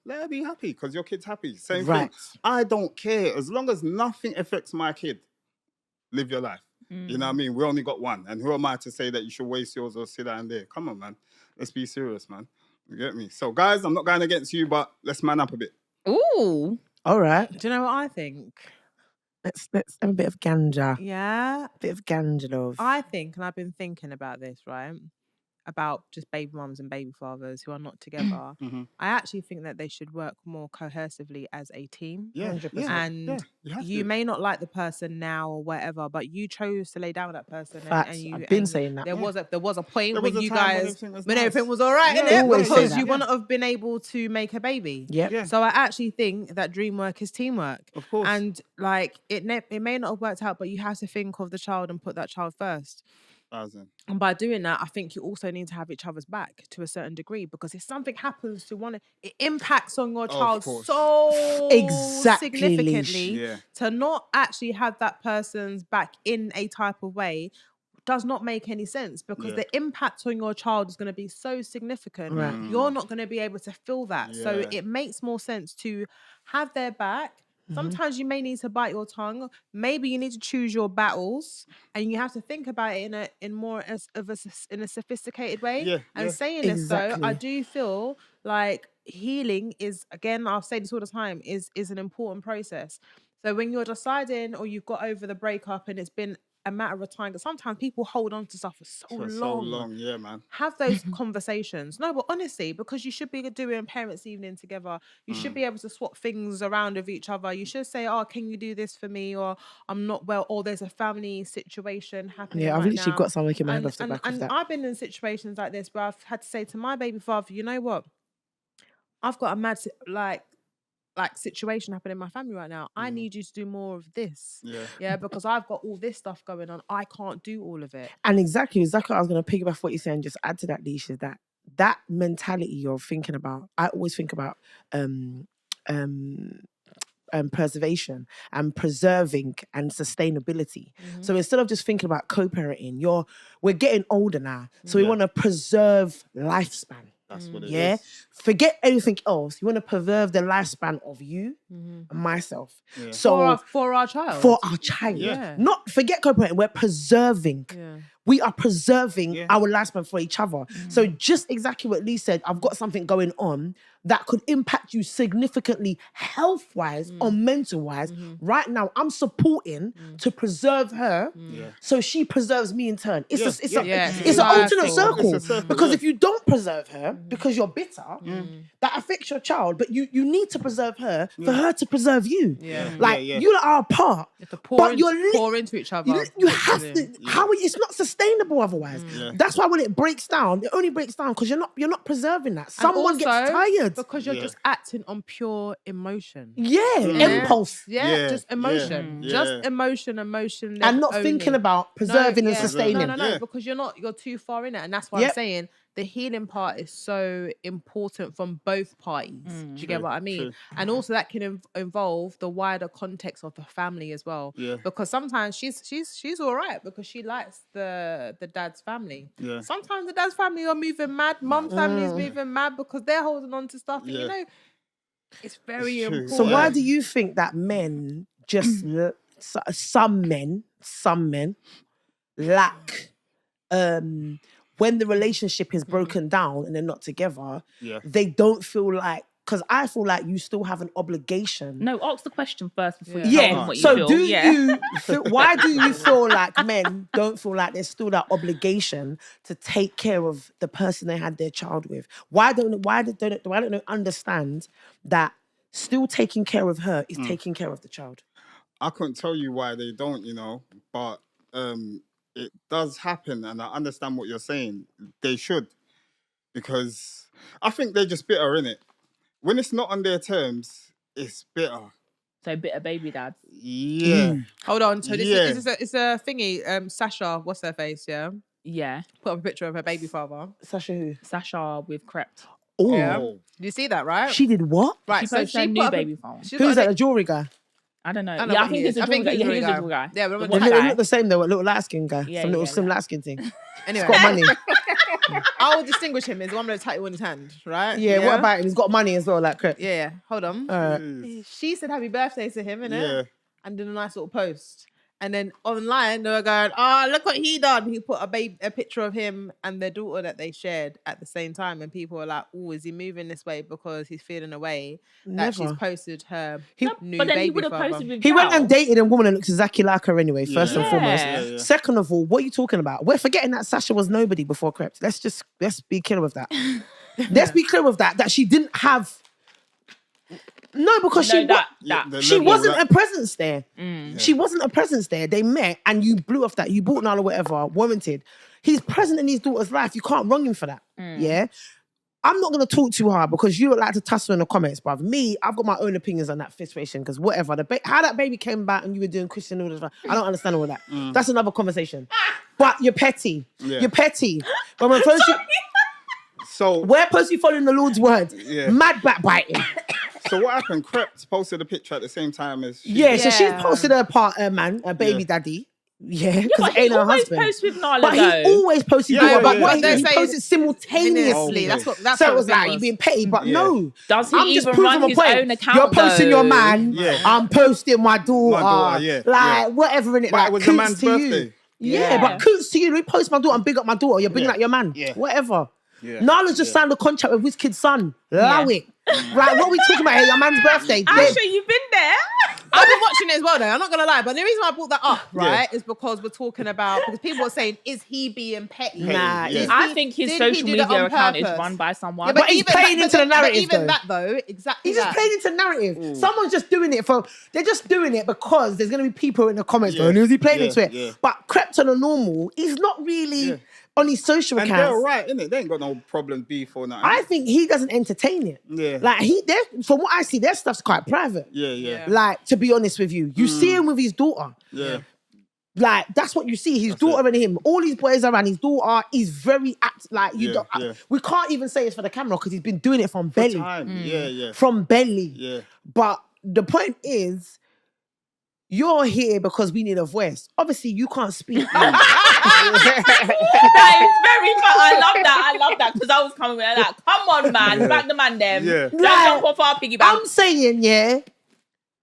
Speaker 4: Let her be happy because your kid's happy. Same thing. I don't care. As long as nothing affects my kid, live your life. You know what I mean? We only got one. And who am I to say that you should waste yours or sit down there? Come on, man. Let's be serious, man. You get me? So, guys, I'm not going against you, but let's man up a bit.
Speaker 1: Ooh.
Speaker 2: All right.
Speaker 3: Do you know what I think?
Speaker 2: Let's have a bit of ganja.
Speaker 3: Yeah.
Speaker 2: Bit of ganja love.
Speaker 3: I think, and I've been thinking about this, right? About just baby mums and baby fathers who are not together. I actually think that they should work more cohesively as a team.
Speaker 4: Yeah.
Speaker 2: 100%.
Speaker 3: And you may not like the person now or whatever, but you chose to lay down with that person.
Speaker 2: Facts.
Speaker 3: And
Speaker 2: I've been saying that.
Speaker 3: There was a point
Speaker 4: There
Speaker 3: when
Speaker 4: was a
Speaker 3: you
Speaker 4: time
Speaker 3: guys,
Speaker 4: when
Speaker 3: everything was all right,
Speaker 4: Yeah,
Speaker 3: innit?
Speaker 2: always say
Speaker 3: Because
Speaker 2: that.
Speaker 3: you wouldn't have been able to make a baby.
Speaker 2: Yep.
Speaker 4: Yeah.
Speaker 3: So I actually think that dream work is teamwork.
Speaker 4: Of course.
Speaker 3: And like it may not have worked out, but you have to think of the child and put that child first.
Speaker 4: 1,000.
Speaker 3: And by doing that, I think you also need to have each other's back to a certain degree, because if something happens to one, it impacts on your child
Speaker 4: course.
Speaker 3: so
Speaker 2: Exactly,
Speaker 3: significantly.
Speaker 4: Yeah.
Speaker 3: To not actually have that person's back in a type of way does not make any sense, because the impact on your child is going to be so significant.
Speaker 2: Right.
Speaker 3: You're not going to be able to feel that. So
Speaker 4: Yeah.
Speaker 3: it makes more sense to have their back. Sometimes you may need to bite your tongue. Maybe you need to choose your battles, and you have to think about it in a sophisticated way.
Speaker 4: Yeah,
Speaker 3: And
Speaker 4: yeah.
Speaker 3: saying this though, I
Speaker 2: Exactly.
Speaker 3: do feel like healing is, again, I'll say this all the time, is an important process. So when you're deciding, or you've got over the breakup and it's been a matter of time, because sometimes people hold on to stuff for so long.
Speaker 4: Yeah, man.
Speaker 3: Have those conversations. No, but honestly, because you should be doing parents' evening together. You should be able to swap things around with each other. You should say, oh, can you do this for me? Or I'm not well, or there's a family situation happening.
Speaker 2: Yeah, I've
Speaker 3: right
Speaker 2: literally
Speaker 3: now.
Speaker 2: got something in my head off the back of
Speaker 3: And
Speaker 2: that.
Speaker 3: I've been in situations like this where I've had to say to my baby father, you know what? I've got a mad situation happening in my family right now. I need you to do more of this. Yeah, because I've got all this stuff going on. I can't do all of it.
Speaker 2: And exactly what I was going to piggyback what you're saying, just add to that, Leash, is that mentality you're thinking about. I always think about preservation and preserving and sustainability. So instead of just thinking about co-parenting, we're getting older now, so we want to preserve lifespan.
Speaker 4: That's what it
Speaker 2: Yeah,
Speaker 4: is.
Speaker 2: forget everything else. You want to preserve the lifespan of you and myself.
Speaker 4: Yeah.
Speaker 2: So
Speaker 3: for our child.
Speaker 2: for our child,
Speaker 3: Yeah.
Speaker 2: not forget co-parenting. We're preserving.
Speaker 3: Yeah.
Speaker 2: We are preserving our lifespan for each other. So just exactly what Lee said, I've got something going on that could impact you significantly health-wise or mental-wise. Right now, I'm supporting to preserve her so she preserves me in turn. It's an alternate circle.
Speaker 4: It's a circle,
Speaker 2: Because
Speaker 4: yeah.
Speaker 2: if you don't preserve her because you're bitter, that affects your child. But you need to preserve her for her to preserve you.
Speaker 3: Yeah.
Speaker 2: Like, you are apart.
Speaker 3: You have to
Speaker 2: But you're
Speaker 3: pour into each other.
Speaker 2: you have to. It's not sustainable otherwise. That's why when it breaks down, it only breaks down because you're not preserving that. Someone gets
Speaker 3: also,
Speaker 2: tired.
Speaker 3: because you're just acting on pure emotion.
Speaker 2: Impulse.
Speaker 3: Just emotion.
Speaker 4: Yeah.
Speaker 3: Just emotion.
Speaker 2: And not
Speaker 3: only.
Speaker 2: thinking about preserving and sustaining.
Speaker 3: No, because you're too far in it. And that's why I'm saying the healing part is so important from both parties. Do you get what I mean?
Speaker 4: True.
Speaker 3: And also that can involve the wider context of the family as well.
Speaker 4: Yeah.
Speaker 3: Because sometimes she's all right because she likes the dad's family.
Speaker 4: Yeah.
Speaker 3: Sometimes the dad's family are moving mad. Mum's family is moving mad because they're holding on to stuff. And you know, it's very
Speaker 4: It's true.
Speaker 3: important.
Speaker 2: So why do you think that men just some men lack when the relationship is broken down and they're not together, they don't feel like, because I feel like you still have an obligation.
Speaker 1: No, ask the question first before you tell them what you
Speaker 2: so
Speaker 1: feel.
Speaker 2: you feel, why do you feel like men don't feel like there's still that obligation to take care of the person they had their child with? Why don't they understand that still taking care of her is taking care of the child?
Speaker 4: I couldn't tell you why they don't, but it does happen, and I understand what you're saying. They should, because I think they're just bitter, innit? when it's not on their terms, it's bitter.
Speaker 1: So bitter baby dads.
Speaker 4: Yeah.
Speaker 3: Hold on. So this
Speaker 4: Yeah.
Speaker 3: is it's a thingy. Sasha, what's her face? Yeah.
Speaker 1: Yeah.
Speaker 3: Put up a picture of her baby father.
Speaker 2: Sasha who?
Speaker 1: Sasha with crept.
Speaker 2: Oh,
Speaker 3: Yeah. Do you see that, right?
Speaker 2: she did what?
Speaker 3: Right.
Speaker 1: She
Speaker 3: So
Speaker 1: posted her
Speaker 3: she
Speaker 1: new
Speaker 3: put up
Speaker 1: baby father.
Speaker 2: Who's that? A jewelry guy?
Speaker 1: I don't know.
Speaker 3: I know
Speaker 1: Yeah, I
Speaker 3: what
Speaker 1: think
Speaker 3: he
Speaker 1: it's
Speaker 3: is.
Speaker 1: a
Speaker 3: I think
Speaker 1: jewelry guy.
Speaker 3: he's a
Speaker 1: Yeah, he's a
Speaker 3: jewelry
Speaker 1: jewelry guy.
Speaker 3: guy. Yeah,
Speaker 1: The
Speaker 3: remember
Speaker 1: white
Speaker 2: They
Speaker 1: guy.
Speaker 2: look the same though. Little light skin guy.
Speaker 1: Yeah,
Speaker 2: Some little
Speaker 1: yeah.
Speaker 2: light skin thing.
Speaker 3: Anyway,
Speaker 2: Got money.
Speaker 3: I will distinguish him as the one with the tattoo on his hand, right?
Speaker 2: Yeah, what about him? He's got money as well, like crap.
Speaker 3: Yeah. Hold on. She said happy birthday to him, innit?
Speaker 4: Yeah.
Speaker 3: And did a nice little post. And then online they were going, oh, look what he done. He put a picture of him and their daughter that they shared at the same time. And people were like, oh, is he moving this way because he's feeling away that she's
Speaker 2: Never.
Speaker 3: posted her new
Speaker 1: But then
Speaker 3: baby
Speaker 1: he would have
Speaker 3: father.
Speaker 1: posted with
Speaker 2: He went
Speaker 1: Gal.
Speaker 2: and dated a woman that looks exactly like her anyway, first and
Speaker 1: Yeah.
Speaker 2: foremost.
Speaker 1: Yeah,
Speaker 4: yeah.
Speaker 2: Second of all, what are you talking about? We're forgetting that Sasha was nobody before Crept. Let's be clear with that. Let's be clear with that she didn't have. No, because
Speaker 1: No,
Speaker 2: she
Speaker 1: that.
Speaker 2: she
Speaker 4: level,
Speaker 2: wasn't
Speaker 4: like-
Speaker 2: a presence there. She wasn't a presence there. They met and you blew off that. You bought Nala whatever, warranted. He's present in his daughter's life. You can't wrong him for that. Yeah. I'm not going to talk too hard because you would like to tussle in the comments, bruv. Me, I've got my own opinions on that situation because whatever. How that baby came about and you were doing Christian all this, I don't understand all that. That's another conversation. But you're petty.
Speaker 4: Yeah.
Speaker 2: You're petty. But when first
Speaker 4: So
Speaker 2: we're supposed to be following the Lord's word.
Speaker 4: Yeah.
Speaker 2: Mad backbiting.
Speaker 4: So what happened? Crept posted a picture at the same time as
Speaker 2: Yeah, so she's
Speaker 3: Yeah.
Speaker 2: posted her man, her baby
Speaker 4: Yeah.
Speaker 2: daddy. Yeah,
Speaker 1: Yeah,
Speaker 2: because
Speaker 1: but
Speaker 2: it ain't
Speaker 1: he
Speaker 2: her
Speaker 1: always
Speaker 2: husband.
Speaker 1: posts with Nala,
Speaker 2: But
Speaker 1: though.
Speaker 2: he always posted
Speaker 4: Yeah,
Speaker 2: daughter,
Speaker 4: yeah,
Speaker 2: but
Speaker 4: yeah.
Speaker 2: what
Speaker 4: But
Speaker 2: he
Speaker 3: they're
Speaker 2: did, he
Speaker 3: saying
Speaker 2: posted simultaneously.
Speaker 3: Simultaneously. That's
Speaker 2: So
Speaker 3: what
Speaker 2: it was
Speaker 3: the
Speaker 2: like
Speaker 3: thing
Speaker 2: you're
Speaker 3: was.
Speaker 2: being petty, but
Speaker 4: Yeah.
Speaker 2: no.
Speaker 1: Does he
Speaker 2: I'm just
Speaker 1: even
Speaker 2: proving
Speaker 1: run
Speaker 2: my
Speaker 1: his
Speaker 2: point.
Speaker 1: own account,
Speaker 2: You're posting your
Speaker 1: though?
Speaker 2: man.
Speaker 4: Yeah.
Speaker 2: I'm posting my daughter.
Speaker 4: daughter, yeah,
Speaker 2: Like
Speaker 4: yeah.
Speaker 2: whatever in it.
Speaker 4: But
Speaker 2: like,
Speaker 4: it was the
Speaker 2: coots
Speaker 4: man's
Speaker 2: to you.
Speaker 4: birthday.
Speaker 2: Yeah,
Speaker 1: Yeah.
Speaker 2: but coots to you. You post my daughter and big up my daughter. You're bringing
Speaker 4: Yeah.
Speaker 2: out your man.
Speaker 4: Yeah.
Speaker 2: Whatever.
Speaker 4: Yeah.
Speaker 2: Nala's just signed a contract with WizKid's son. Allow
Speaker 1: Yeah.
Speaker 2: it. Like, what are we talking about here? Your man's birthday.
Speaker 1: Asha, you've been there.
Speaker 3: I've been watching it as well, though. I'm not gonna lie, but the reason why I brought that up, right, is because we're talking about because people are saying, is he being petty?
Speaker 2: Nah,
Speaker 4: Yeah.
Speaker 2: is
Speaker 1: I think his
Speaker 3: did he
Speaker 1: social
Speaker 3: do that
Speaker 1: media
Speaker 3: on
Speaker 1: account is
Speaker 3: purpose?
Speaker 1: run by someone.
Speaker 3: Yeah,
Speaker 2: But he's playing into the narrative,
Speaker 3: But even
Speaker 2: though.
Speaker 3: that, though, exactly.
Speaker 2: He's just
Speaker 3: that.
Speaker 2: playing into narrative. Someone's just doing it they're just doing it because there's going to be people in the comments
Speaker 4: Yeah.
Speaker 2: going, who's he playing
Speaker 4: Yeah,
Speaker 2: into it?
Speaker 4: yeah.
Speaker 2: But Crept on a normal, he's not really
Speaker 4: Yeah.
Speaker 2: on his social
Speaker 4: And they're
Speaker 2: accounts.
Speaker 4: all right, innit? They ain't got no problem beef or nothing.
Speaker 2: I think he doesn't entertain it.
Speaker 4: Yeah.
Speaker 2: Like, from what I see, their stuff's quite private.
Speaker 4: yeah.
Speaker 2: Like, to be honest with you. You see him with his daughter.
Speaker 4: Yeah.
Speaker 2: Like, that's what you see. His daughter and him. All these boys around his daughter is very like you
Speaker 4: Yeah,
Speaker 2: don't
Speaker 4: yeah.
Speaker 2: we can't even say it's for the camera because he's been doing it from belly.
Speaker 4: Time. Yeah.
Speaker 2: From belly.
Speaker 4: Yeah.
Speaker 2: But the point is, you're here because we need a voice. Obviously, you can't speak.
Speaker 1: That is very fun. I love that because I was coming with that. Come on, man. Back the man, them.
Speaker 4: Yeah.
Speaker 1: Don't
Speaker 2: Like,
Speaker 1: jump off our piggy
Speaker 2: I'm
Speaker 1: bank.
Speaker 2: saying, yeah,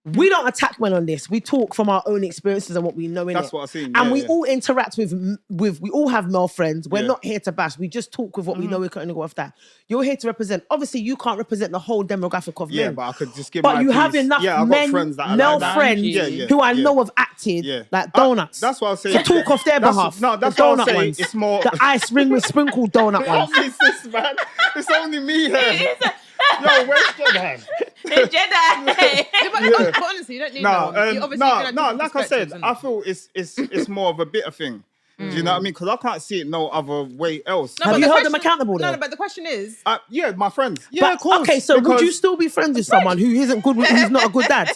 Speaker 2: we don't attack men on this. We talk from our own experiences and what we know in
Speaker 4: That's
Speaker 2: it.
Speaker 4: what I've seen.
Speaker 2: And
Speaker 4: Yeah,
Speaker 2: we
Speaker 4: yeah.
Speaker 2: all interact with, we all have male friends. We're
Speaker 4: Yeah.
Speaker 2: not here to bash. We just talk with what we know. We can only go off that. You're here to represent. Obviously, you can't represent the whole demographic of
Speaker 4: Yeah,
Speaker 2: men.
Speaker 4: but I could just give
Speaker 2: But
Speaker 4: my
Speaker 2: you have
Speaker 4: piece.
Speaker 2: enough
Speaker 4: Yeah, I've got
Speaker 2: men,
Speaker 4: friends that are
Speaker 2: male
Speaker 4: like that.
Speaker 2: friends
Speaker 4: Yeah,
Speaker 2: who I
Speaker 4: yeah.
Speaker 2: know have acted
Speaker 4: Yeah.
Speaker 2: like donuts.
Speaker 4: That's what I was saying.
Speaker 2: To talk off their behalf.
Speaker 4: No, that's
Speaker 2: the
Speaker 4: what
Speaker 2: donut
Speaker 4: I'm saying.
Speaker 2: ones.
Speaker 4: It's more.
Speaker 2: The ice ring with sprinkled donut ones.
Speaker 4: What is this, man? It's only me here. Yo, where's Jordan?
Speaker 1: Jedi.
Speaker 3: Yeah, but honestly, you don't need
Speaker 4: No,
Speaker 3: no. You obviously you're gonna
Speaker 4: no.
Speaker 3: have
Speaker 4: Like I said,
Speaker 3: different
Speaker 4: I
Speaker 3: perspectives,
Speaker 4: feel it's more of a bitter thing. Do you know what I mean? Because I can't see it no other way else.
Speaker 3: No,
Speaker 2: Have
Speaker 3: but
Speaker 2: you
Speaker 3: the
Speaker 2: held them
Speaker 3: question-
Speaker 2: accountable, though?
Speaker 3: No, but the question is,
Speaker 4: Yeah, my friends. Yeah,
Speaker 2: But,
Speaker 4: of course.
Speaker 2: okay, so would
Speaker 4: because
Speaker 2: you still be friends with someone who isn't good, who's not a good dad?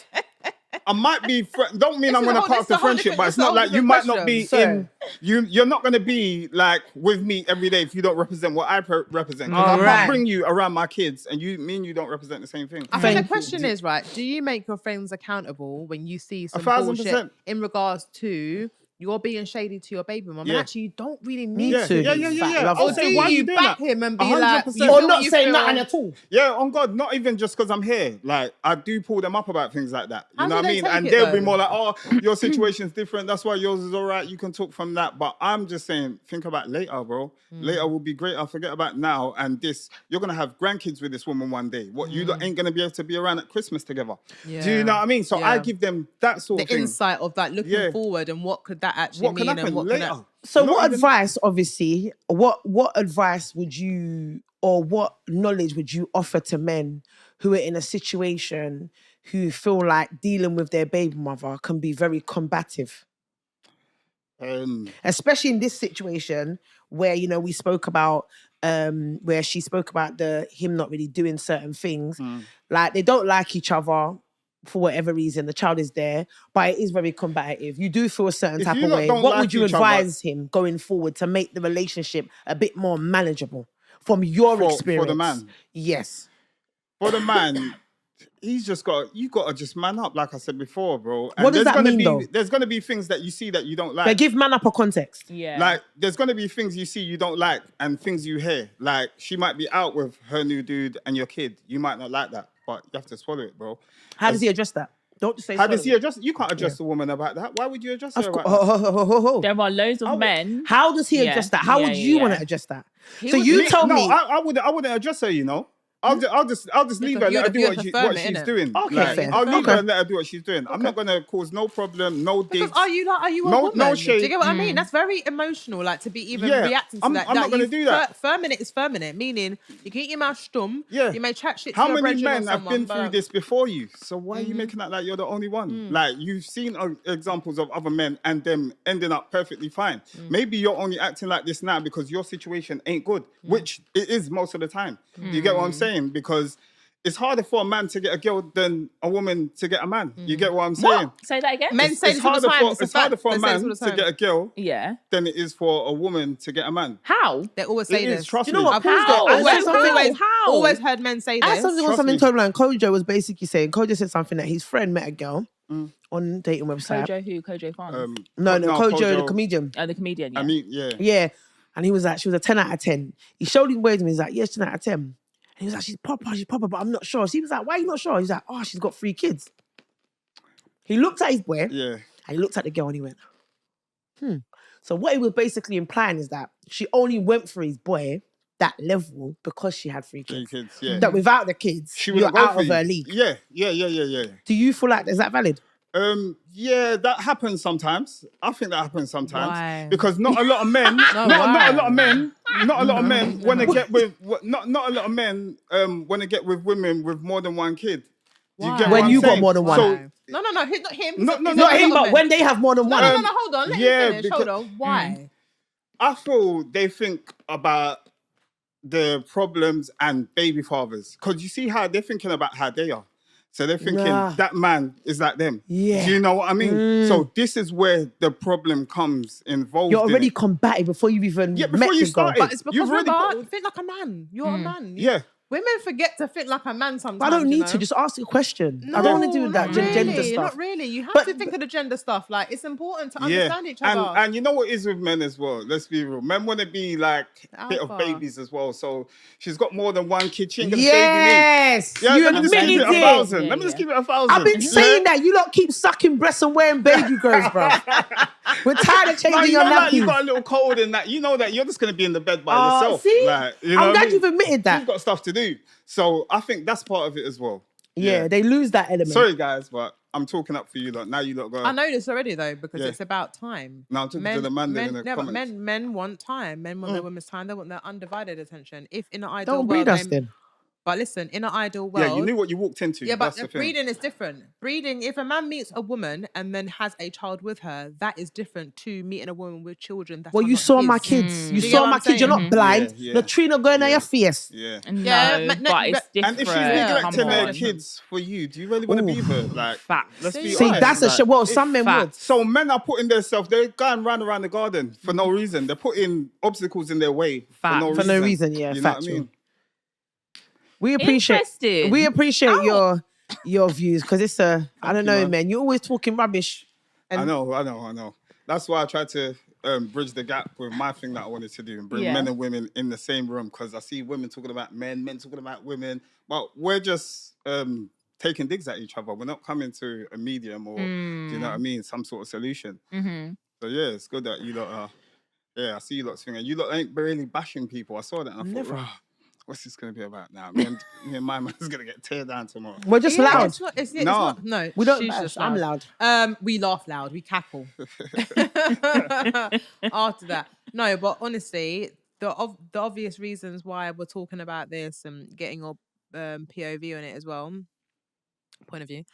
Speaker 4: I might be. Don't mean
Speaker 3: This
Speaker 4: I'm
Speaker 3: is a
Speaker 4: going to
Speaker 3: whole-
Speaker 4: cut
Speaker 3: this
Speaker 4: off the
Speaker 3: is a whole
Speaker 4: friendship,
Speaker 3: different-
Speaker 4: but
Speaker 3: this
Speaker 4: it's
Speaker 3: is a
Speaker 4: not
Speaker 3: whole
Speaker 4: like you
Speaker 3: different
Speaker 4: might not be
Speaker 3: question.
Speaker 4: in. You're not going to be like with me every day if you don't represent what I represent. 'Cause I
Speaker 2: Alright.
Speaker 4: can't bring you around my kids, and me and you don't represent the same thing.
Speaker 3: I think
Speaker 2: Thank
Speaker 3: the
Speaker 2: you.
Speaker 3: question is, right, do you make your friends accountable when you see some
Speaker 4: 1,000%.
Speaker 3: bullshit in regards to you're being shady to your baby mum?
Speaker 4: Yeah.
Speaker 3: And actually, you don't really need
Speaker 2: Yeah,
Speaker 3: to.
Speaker 2: yeah,
Speaker 3: be.
Speaker 2: yeah,
Speaker 4: yeah.
Speaker 2: Or
Speaker 4: I'll
Speaker 3: Or
Speaker 4: say,
Speaker 3: do
Speaker 4: why are
Speaker 3: you
Speaker 4: you doing
Speaker 3: back
Speaker 4: that?
Speaker 3: him and be
Speaker 4: 100%.
Speaker 3: like, you
Speaker 2: Or
Speaker 3: feel
Speaker 2: not
Speaker 3: what you
Speaker 2: saying
Speaker 3: feel?
Speaker 2: nothing at all.
Speaker 4: Yeah, on God, not even just because I'm here. Like, I do pull them up about things like that. You
Speaker 3: How
Speaker 4: know
Speaker 3: do
Speaker 4: what I
Speaker 3: they
Speaker 4: mean?
Speaker 3: take
Speaker 4: And
Speaker 3: it,
Speaker 4: they'll be
Speaker 3: though?
Speaker 4: more like, oh, your situation's different. That's why yours is all right. You can talk from that. But I'm just saying, think about later, bro. Later will be great. I'll forget about now. And this, you're going to have grandkids with this woman one day. What, you ain't going to be able to be around at Christmas together. Do
Speaker 3: Yeah.
Speaker 4: you know what I mean? So I
Speaker 3: Yeah.
Speaker 4: give them that sort
Speaker 3: The
Speaker 4: of thing.
Speaker 3: insight of that, looking
Speaker 4: Yeah.
Speaker 3: forward, and what could that actually
Speaker 4: What can
Speaker 3: mean,
Speaker 4: happen
Speaker 3: and what
Speaker 4: later?
Speaker 3: can that...
Speaker 2: So
Speaker 4: Not
Speaker 2: what
Speaker 4: even-
Speaker 2: advice, obviously, what advice would you, or what knowledge would you offer to men who are in a situation who feel like dealing with their baby mother can be very combative? Especially in this situation where, you know, we spoke about where she spoke about him not really doing certain things. Like, they don't like each other for whatever reason. The child is there, but it is very combative. You do feel a certain
Speaker 4: If
Speaker 2: type
Speaker 4: you
Speaker 2: of
Speaker 4: lot
Speaker 2: way.
Speaker 4: don't
Speaker 2: What
Speaker 4: like
Speaker 2: would you
Speaker 4: each other-
Speaker 2: advise him going forward to make the relationship a bit more manageable from your experience?
Speaker 4: For the man.
Speaker 2: Yes.
Speaker 4: For the man, he's just you got to just man up, like I said before, bro. And
Speaker 2: What does that mean, though?
Speaker 4: There's going to be things that you see that you don't like.
Speaker 2: But give man up a context.
Speaker 1: Yeah.
Speaker 4: Like, there's going to be things you see you don't like and things you hear. Like, she might be out with her new dude and your kid. You might not like that, but you have to swallow it, bro.
Speaker 2: How does he address that? Don't just say
Speaker 4: How does he
Speaker 2: swallow it.
Speaker 4: address? You can't address a woman about that. Why would you address her
Speaker 2: Of
Speaker 4: about
Speaker 2: course.
Speaker 4: that?
Speaker 1: There are loads of men.
Speaker 2: How does he
Speaker 1: Yeah.
Speaker 2: address that? How
Speaker 1: Yeah,
Speaker 2: would you
Speaker 1: yeah.
Speaker 2: want to address that?
Speaker 3: He
Speaker 2: So
Speaker 3: would-
Speaker 2: you told me.
Speaker 4: I wouldn't address her, you know. I'll just leave her and
Speaker 3: you'd
Speaker 4: let her do
Speaker 3: have
Speaker 4: what,
Speaker 3: to
Speaker 4: what
Speaker 3: affirm it,
Speaker 4: she's
Speaker 3: innit?
Speaker 4: doing.
Speaker 2: Okay,
Speaker 4: Like,
Speaker 2: fair.
Speaker 4: I'll leave
Speaker 2: Okay.
Speaker 4: her and let her do what she's doing. I'm not gonna cause no problem, no digs.
Speaker 3: Because are you a
Speaker 4: No-
Speaker 3: woman?
Speaker 4: no
Speaker 3: Do
Speaker 4: shade.
Speaker 3: you get what I mean? That's very emotional, like to be even
Speaker 4: Yeah,
Speaker 3: reacting to
Speaker 4: I'm
Speaker 3: that.
Speaker 4: not
Speaker 3: Like,
Speaker 4: gonna
Speaker 3: you
Speaker 4: do that.
Speaker 3: Feminine is feminine, meaning you can eat your mouth stum.
Speaker 4: Yeah.
Speaker 3: You may chat shit
Speaker 4: How
Speaker 3: to your
Speaker 4: many
Speaker 3: brethren or
Speaker 4: men have
Speaker 3: someone,
Speaker 4: been through
Speaker 3: but-
Speaker 4: this before you? So why are you making that like you're the only one? Like, you've seen examples of other men and them ending up perfectly fine. Maybe you're only acting like this now because your situation ain't good, which it is most of the time. Do you get what I'm saying? Because it's harder for a man to get a girl than a woman to get a man. You get what I'm saying?
Speaker 1: What? Say that again.
Speaker 3: Men say this all the time.
Speaker 4: It's harder for a man to get a girl
Speaker 1: Yeah.
Speaker 4: than it is for a woman to get a man.
Speaker 1: How?
Speaker 3: They always say
Speaker 4: It is,
Speaker 3: this.
Speaker 4: trust
Speaker 2: Do you know
Speaker 4: me.
Speaker 2: what?
Speaker 3: I've
Speaker 2: Pause there.
Speaker 3: always,
Speaker 2: I said something-
Speaker 3: always heard men say
Speaker 2: I
Speaker 3: this.
Speaker 2: said something on
Speaker 4: Trust
Speaker 2: something
Speaker 4: me.
Speaker 2: totally like Kojo was basically saying. Kojo said something that his friend met a girl on dating website.
Speaker 1: Kojo who? Kojo Farms.
Speaker 2: No, Kojo, the comedian.
Speaker 1: The comedian. Yeah.
Speaker 4: I mean, yeah.
Speaker 2: Yeah. And he was like, she was a 10 out of 10. He showed him ways and he's like, yeah, she's 10 out of 10. And he was like, she's proper, but I'm not sure. So he was like, why are you not sure? He's like, oh, she's got 3 kids. He looked at his boy
Speaker 4: Yeah.
Speaker 2: and he looked at the girl and he went, So what he was basically implying is that she only went for his boy that level because she had 3
Speaker 4: Three
Speaker 2: kids.
Speaker 4: kids, yeah.
Speaker 2: That without the kids,
Speaker 4: She
Speaker 2: you're
Speaker 4: wouldn't go
Speaker 2: out
Speaker 4: for
Speaker 2: of
Speaker 4: you.
Speaker 2: her league.
Speaker 4: Yeah.
Speaker 2: Do you feel like, is that valid?
Speaker 4: Yeah, that happens sometimes. I think that happens sometimes
Speaker 3: Why?
Speaker 4: because not a lot of men, not
Speaker 3: why?
Speaker 4: a lot of men want to get with not a lot of men want to get with women with more than 1 kid. Do you get
Speaker 2: When
Speaker 4: what I'm
Speaker 2: you got
Speaker 4: saying?
Speaker 2: more than one.
Speaker 4: So,
Speaker 3: No, not him.
Speaker 4: No,
Speaker 3: He's
Speaker 4: no,
Speaker 3: a-
Speaker 4: no,
Speaker 3: he's
Speaker 2: Not
Speaker 3: a
Speaker 2: him,
Speaker 3: lot of
Speaker 2: but
Speaker 3: men.
Speaker 2: when they have more than one.
Speaker 3: No, hold on. Let
Speaker 4: yeah,
Speaker 3: me finish. Hold
Speaker 4: because-
Speaker 3: on. Why?
Speaker 4: I feel they think about the problems and baby fathers because you see how they're thinking about how they are. So they're thinking
Speaker 2: Nah.
Speaker 4: that man is like them.
Speaker 2: Yeah.
Speaker 4: Do you know what I mean? So this is where the problem comes involved.
Speaker 2: You're
Speaker 4: in
Speaker 2: already
Speaker 4: it.
Speaker 2: combative before you've even
Speaker 4: Yeah,
Speaker 2: met
Speaker 4: before you
Speaker 2: the girl.
Speaker 4: started.
Speaker 3: But it's because
Speaker 4: You've already
Speaker 3: remember,
Speaker 4: got-
Speaker 3: think like a man. You're a man.
Speaker 4: Yeah.
Speaker 3: Women forget to think like a man sometimes.
Speaker 2: But I don't
Speaker 3: you
Speaker 2: need
Speaker 3: know?
Speaker 2: to. Just ask a question.
Speaker 3: No,
Speaker 2: I don't want to do
Speaker 3: not
Speaker 2: that
Speaker 3: really,
Speaker 2: gender stuff.
Speaker 3: Not really. You have
Speaker 2: But-
Speaker 3: to think of the gender stuff. Like, it's important to understand each other.
Speaker 4: And you know what is with men as well. Let's be real. Men want to be like a bit of
Speaker 3: Alpha.
Speaker 4: babies as well. So she's got more than 1 kid. She ain't gonna
Speaker 2: Yes,
Speaker 4: baby me. Yeah,
Speaker 2: you
Speaker 4: let me just keep
Speaker 2: admitted
Speaker 4: it
Speaker 2: it.
Speaker 4: 1,000.
Speaker 1: Yeah,
Speaker 4: Let me just
Speaker 1: yeah.
Speaker 4: keep it 1,000.
Speaker 2: I've been saying that. You lot keep sucking breasts and wearing baby girls, bro. We're tired of
Speaker 4: No,
Speaker 2: changing
Speaker 4: you
Speaker 2: your
Speaker 4: know that you
Speaker 2: nappies.
Speaker 4: got a little cold in that. You know that you're just gonna be in the bed by
Speaker 2: Oh,
Speaker 4: yourself.
Speaker 2: see?
Speaker 4: Like, you know
Speaker 2: I'm
Speaker 4: what I
Speaker 2: glad
Speaker 4: mean?
Speaker 2: you've admitted
Speaker 4: She's
Speaker 2: that.
Speaker 4: got stuff to do. So I think that's part of it as well.
Speaker 2: Yeah, they lose that element.
Speaker 4: Sorry guys, but I'm talking up for you lot. Now you lot go.
Speaker 3: I know this already though, because
Speaker 4: Yeah.
Speaker 3: it's about time.
Speaker 4: No, I'm talking to the man there in the
Speaker 3: but
Speaker 4: comments.
Speaker 3: men want time. Men want their women's time. They want their undivided attention. If in an ideal
Speaker 2: Don't
Speaker 3: world,
Speaker 2: breed us then.
Speaker 3: But listen, in an ideal world,
Speaker 4: Yeah, you knew what you walked into.
Speaker 3: Yeah, but
Speaker 4: that's the thing.
Speaker 3: breeding is different. Breeding, if a man meets a woman and then has a child with her, that is different to meeting a woman with children. That's
Speaker 2: Well, you
Speaker 3: not
Speaker 2: saw
Speaker 3: his.
Speaker 2: my kids. You
Speaker 3: Do you get
Speaker 2: saw
Speaker 3: what
Speaker 2: my
Speaker 3: I'm
Speaker 2: kids. You're
Speaker 3: saying?
Speaker 2: not blind.
Speaker 4: Yeah, yeah.
Speaker 2: Latrina going on
Speaker 4: Yeah.
Speaker 2: your face.
Speaker 4: Yeah.
Speaker 1: No,
Speaker 3: Yeah,
Speaker 1: but it's
Speaker 3: and
Speaker 1: different.
Speaker 4: And if she's
Speaker 3: Yeah.
Speaker 1: Come
Speaker 4: neglecting their
Speaker 1: on.
Speaker 4: kids for you, do you really want to be there? Like,
Speaker 1: Facts.
Speaker 4: let's be
Speaker 2: See,
Speaker 4: honest,
Speaker 2: that's a
Speaker 4: like,
Speaker 2: shit. Well, some men would.
Speaker 4: So men are putting themselves, they're going round around the garden for no reason. They're putting obstacles in their way
Speaker 1: Fact.
Speaker 2: For no reason, yeah,
Speaker 4: You know what I
Speaker 2: factual.
Speaker 4: mean?
Speaker 2: We appreciate
Speaker 1: Interesting.
Speaker 2: your views because it's a I don't
Speaker 4: you,
Speaker 2: know,
Speaker 4: man.
Speaker 2: man. You're always talking rubbish.
Speaker 4: I know. That's why I tried to bridge the gap with my thing that I wanted to do and bring
Speaker 1: Yeah.
Speaker 4: men and women in the same room because I see women talking about men talking about women, but we're just taking digs at each other. We're not coming to a medium or, do you know what I mean, some sort of solution.
Speaker 1: Mm-hmm.
Speaker 4: So yeah, it's good that you lot are. Yeah, I see you lot singing. You lot ain't really bashing people. I saw that and I
Speaker 2: Never.
Speaker 4: thought, "Rah, what's this going to be about now? Me and my man's going to get teared down tomorrow.
Speaker 2: We're just
Speaker 3: Yeah,
Speaker 2: loud.
Speaker 3: It's not, it's, it's
Speaker 4: No.
Speaker 3: not, no,
Speaker 2: We don't
Speaker 3: she's
Speaker 2: bash.
Speaker 3: just
Speaker 2: I'm loud.
Speaker 3: We laugh loud. We cackle. After that, no. But honestly, the obvious reasons why we're talking about this and getting your POV on it as well point of view,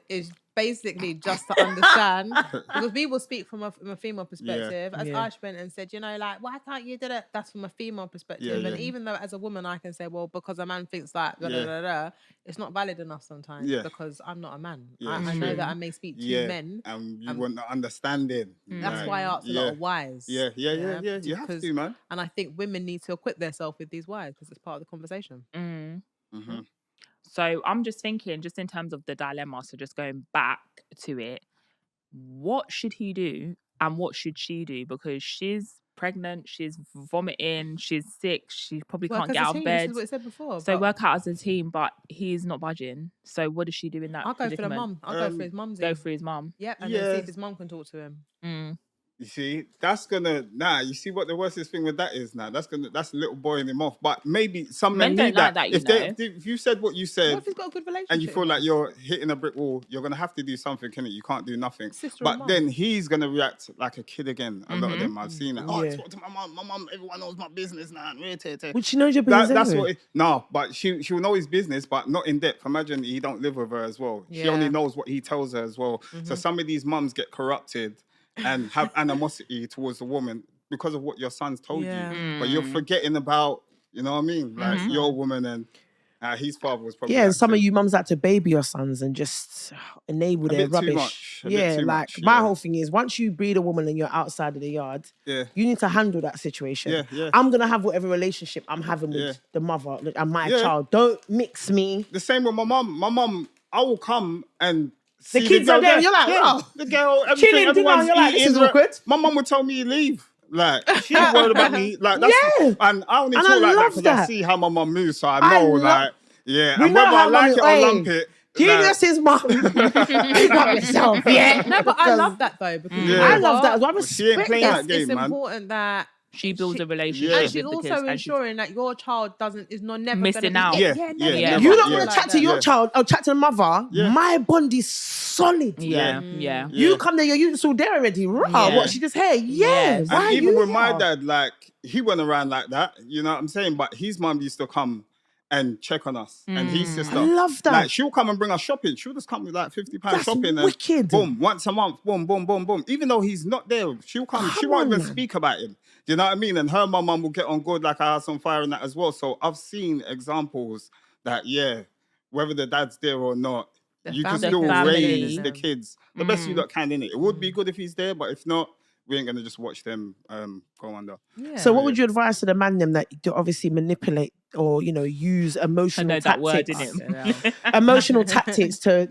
Speaker 3: is basically just to understand, because we will speak from a female perspective. As
Speaker 2: Yeah.
Speaker 3: Ash went and said, you know, like, why can't you do it? That's from a female perspective.
Speaker 4: Yeah,
Speaker 3: And
Speaker 4: yeah.
Speaker 3: even though as a woman I can say, well, because a man thinks like, da, da,
Speaker 4: Yeah.
Speaker 3: da, da, it's not valid enough sometimes
Speaker 4: Yeah.
Speaker 3: because I'm not a man.
Speaker 4: Yeah,
Speaker 3: I
Speaker 4: it's
Speaker 3: know
Speaker 4: true.
Speaker 3: that I may speak to men.
Speaker 4: And you want to understand it.
Speaker 3: That's why I asked a lot of whys.
Speaker 4: Yeah. You have
Speaker 3: Because-
Speaker 4: to, man.
Speaker 3: And I think women need to equip themselves with these whys because it's part of the conversation.
Speaker 4: Mm-hmm.
Speaker 1: So I'm just thinking, just in terms of the dilemma, so just going back to it, what should he do and what should she do? Because she's pregnant, she's vomiting, she's sick, she probably can't get out of bed.
Speaker 3: This is what I said before.
Speaker 1: So
Speaker 3: but
Speaker 1: work out as a team, but he's not budging. So what does she do in that
Speaker 3: I'll go for the
Speaker 1: predicament?
Speaker 3: mum. I'll go for his mum's.
Speaker 1: Go for his mum.
Speaker 3: Yep, and then see if his mum can talk to him.
Speaker 4: You see, that's gonna you see what the worstest thing with that is now. That's a little boiling him off. But maybe some men
Speaker 1: don't
Speaker 4: need
Speaker 1: like
Speaker 4: that.
Speaker 1: that,
Speaker 4: If you said what you said,
Speaker 3: What if he's got a good relationship?
Speaker 4: and you feel like you're hitting a brick wall, you're gonna have to do something, innit? You can't do nothing.
Speaker 3: Sister or
Speaker 4: But
Speaker 3: mum.
Speaker 4: then he's gonna react like a kid again. A lot of them I've seen that. Oh, I
Speaker 2: Yeah.
Speaker 4: talk to my mum. Everyone knows my business now.
Speaker 2: Would she know your business
Speaker 4: That's
Speaker 2: anyway?
Speaker 4: what. No, but she will know his business, but not in depth. Imagine he don't live with her as well. She
Speaker 3: Yeah.
Speaker 4: only knows what he tells her as well. So some of these mums get corrupted and have animosity towards the woman because of what your son's told
Speaker 3: Yeah.
Speaker 4: you. But you're forgetting about, you know what I mean? Like your woman and his father was probably.
Speaker 2: Yeah, and
Speaker 4: like
Speaker 2: some of
Speaker 4: too.
Speaker 2: you mums like to baby your sons and just enable
Speaker 4: A
Speaker 2: their
Speaker 4: bit too
Speaker 2: rubbish.
Speaker 4: much, a bit
Speaker 2: Yeah,
Speaker 4: too
Speaker 2: like
Speaker 4: much,
Speaker 2: my
Speaker 4: yeah.
Speaker 2: whole thing is once you breed a woman and you're outside of the yard,
Speaker 4: Yeah.
Speaker 2: you need to handle that situation.
Speaker 4: Yeah, yeah.
Speaker 2: I'm gonna have whatever relationship I'm having with
Speaker 4: Yeah.
Speaker 2: the mother and my
Speaker 4: Yeah.
Speaker 2: child. Don't mix me.
Speaker 4: The same with my mum. My mum, I will come and see
Speaker 2: kids
Speaker 4: girl
Speaker 2: are there, you're like,
Speaker 4: yeah,
Speaker 2: "Wow."
Speaker 4: the girl,
Speaker 2: Chilling
Speaker 4: everything,
Speaker 2: dinner,
Speaker 4: everyone's
Speaker 2: you're like, "This is
Speaker 4: eating.
Speaker 2: awkward."
Speaker 4: My mum would tell me leave. Like, she ain't worried about me. Like, that's,
Speaker 2: Yeah.
Speaker 4: and I only
Speaker 2: And
Speaker 4: talk
Speaker 2: I
Speaker 4: like that
Speaker 2: love
Speaker 4: because I
Speaker 2: that.
Speaker 4: see how my mum moves, so I
Speaker 2: I
Speaker 4: know,
Speaker 2: love-
Speaker 4: like, yeah.
Speaker 2: We
Speaker 4: And
Speaker 2: know
Speaker 4: whether I
Speaker 2: how
Speaker 4: like
Speaker 2: mum-
Speaker 4: it or
Speaker 2: hey,
Speaker 4: lump it,
Speaker 2: Genius's mum. Big up yourself, yeah.
Speaker 3: No, but I love that though because you
Speaker 4: Yeah.
Speaker 3: know
Speaker 2: I love
Speaker 3: what?
Speaker 2: that as well. I
Speaker 4: She ain't
Speaker 2: respect
Speaker 4: playing
Speaker 2: that.
Speaker 4: that game,
Speaker 3: It's
Speaker 4: man.
Speaker 3: important that
Speaker 1: She builds a relationship
Speaker 4: Yeah.
Speaker 3: and
Speaker 1: with
Speaker 3: she's
Speaker 1: the
Speaker 3: also
Speaker 1: kids. And she's
Speaker 3: ensuring that your child is not never
Speaker 1: Missing
Speaker 3: gonna be,
Speaker 1: out.
Speaker 4: Yeah,
Speaker 3: never,
Speaker 4: yeah,
Speaker 3: never
Speaker 1: yeah.
Speaker 2: You don't
Speaker 4: Yeah.
Speaker 2: want to chat
Speaker 3: like
Speaker 2: to your
Speaker 3: that.
Speaker 2: child or chat to the mother.
Speaker 4: Yeah.
Speaker 2: My bond is solid.
Speaker 1: yeah,
Speaker 4: Yeah.
Speaker 1: yeah.
Speaker 2: You come there, you're all there already. Raw.
Speaker 1: Yeah.
Speaker 2: What? She just here? Yeah.
Speaker 1: Yes.
Speaker 2: Why
Speaker 4: And
Speaker 2: are
Speaker 4: even
Speaker 2: you
Speaker 4: with my
Speaker 2: here?
Speaker 4: dad, like, he went around like that, you know what I'm saying? But his mum used to come and check on us. And his sister.
Speaker 2: I love that.
Speaker 4: Like, she'll come and bring us shopping. She'll just come with like £50
Speaker 2: That's
Speaker 4: shopping.
Speaker 2: wicked.
Speaker 4: And boom, once a month, boom, boom, boom, boom. Even though he's not there, she'll come. She
Speaker 2: Come
Speaker 4: won't
Speaker 2: on,
Speaker 4: even
Speaker 2: man.
Speaker 4: speak about him. Do you know what I mean? And her mum will get on good like a house on fire and that as well. So I've seen examples that, yeah, whether the dad's there or not,
Speaker 3: The
Speaker 4: you can
Speaker 3: family
Speaker 4: still
Speaker 1: can
Speaker 4: raise
Speaker 3: do
Speaker 4: the
Speaker 3: them.
Speaker 4: kids the best you lot can, innit? It would be good if he's there, but if not, we ain't gonna just watch them go under.
Speaker 3: Yeah.
Speaker 2: So, what would you advise to the man them that do obviously manipulate or use
Speaker 1: I
Speaker 2: emotional
Speaker 1: know that word,
Speaker 2: tactics,
Speaker 1: innit?
Speaker 2: emotional tactics to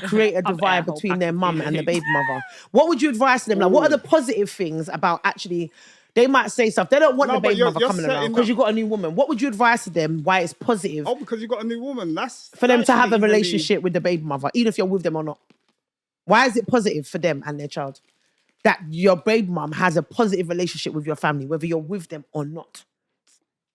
Speaker 2: create a
Speaker 1: I'm
Speaker 2: divide
Speaker 1: air hole
Speaker 2: between their
Speaker 1: packet
Speaker 2: mum
Speaker 1: for
Speaker 2: and the
Speaker 1: you.
Speaker 2: baby mother? What would you advise to them? Like, what are the positive things about actually? They might say stuff. They don't want
Speaker 4: No,
Speaker 2: the
Speaker 4: but
Speaker 2: baby
Speaker 4: you're
Speaker 2: mother coming around
Speaker 4: setting
Speaker 2: because
Speaker 4: up-
Speaker 2: you got a new woman. What would you advise to them? Why it's positive
Speaker 4: Oh, because you got a new woman. That's
Speaker 2: for them to
Speaker 4: that
Speaker 2: have a
Speaker 4: shouldn't even be-
Speaker 2: relationship with the baby mother, even if you're with them or not? Why is it positive for them and their child that your baby mum has a positive relationship with your family, whether you're with them or not?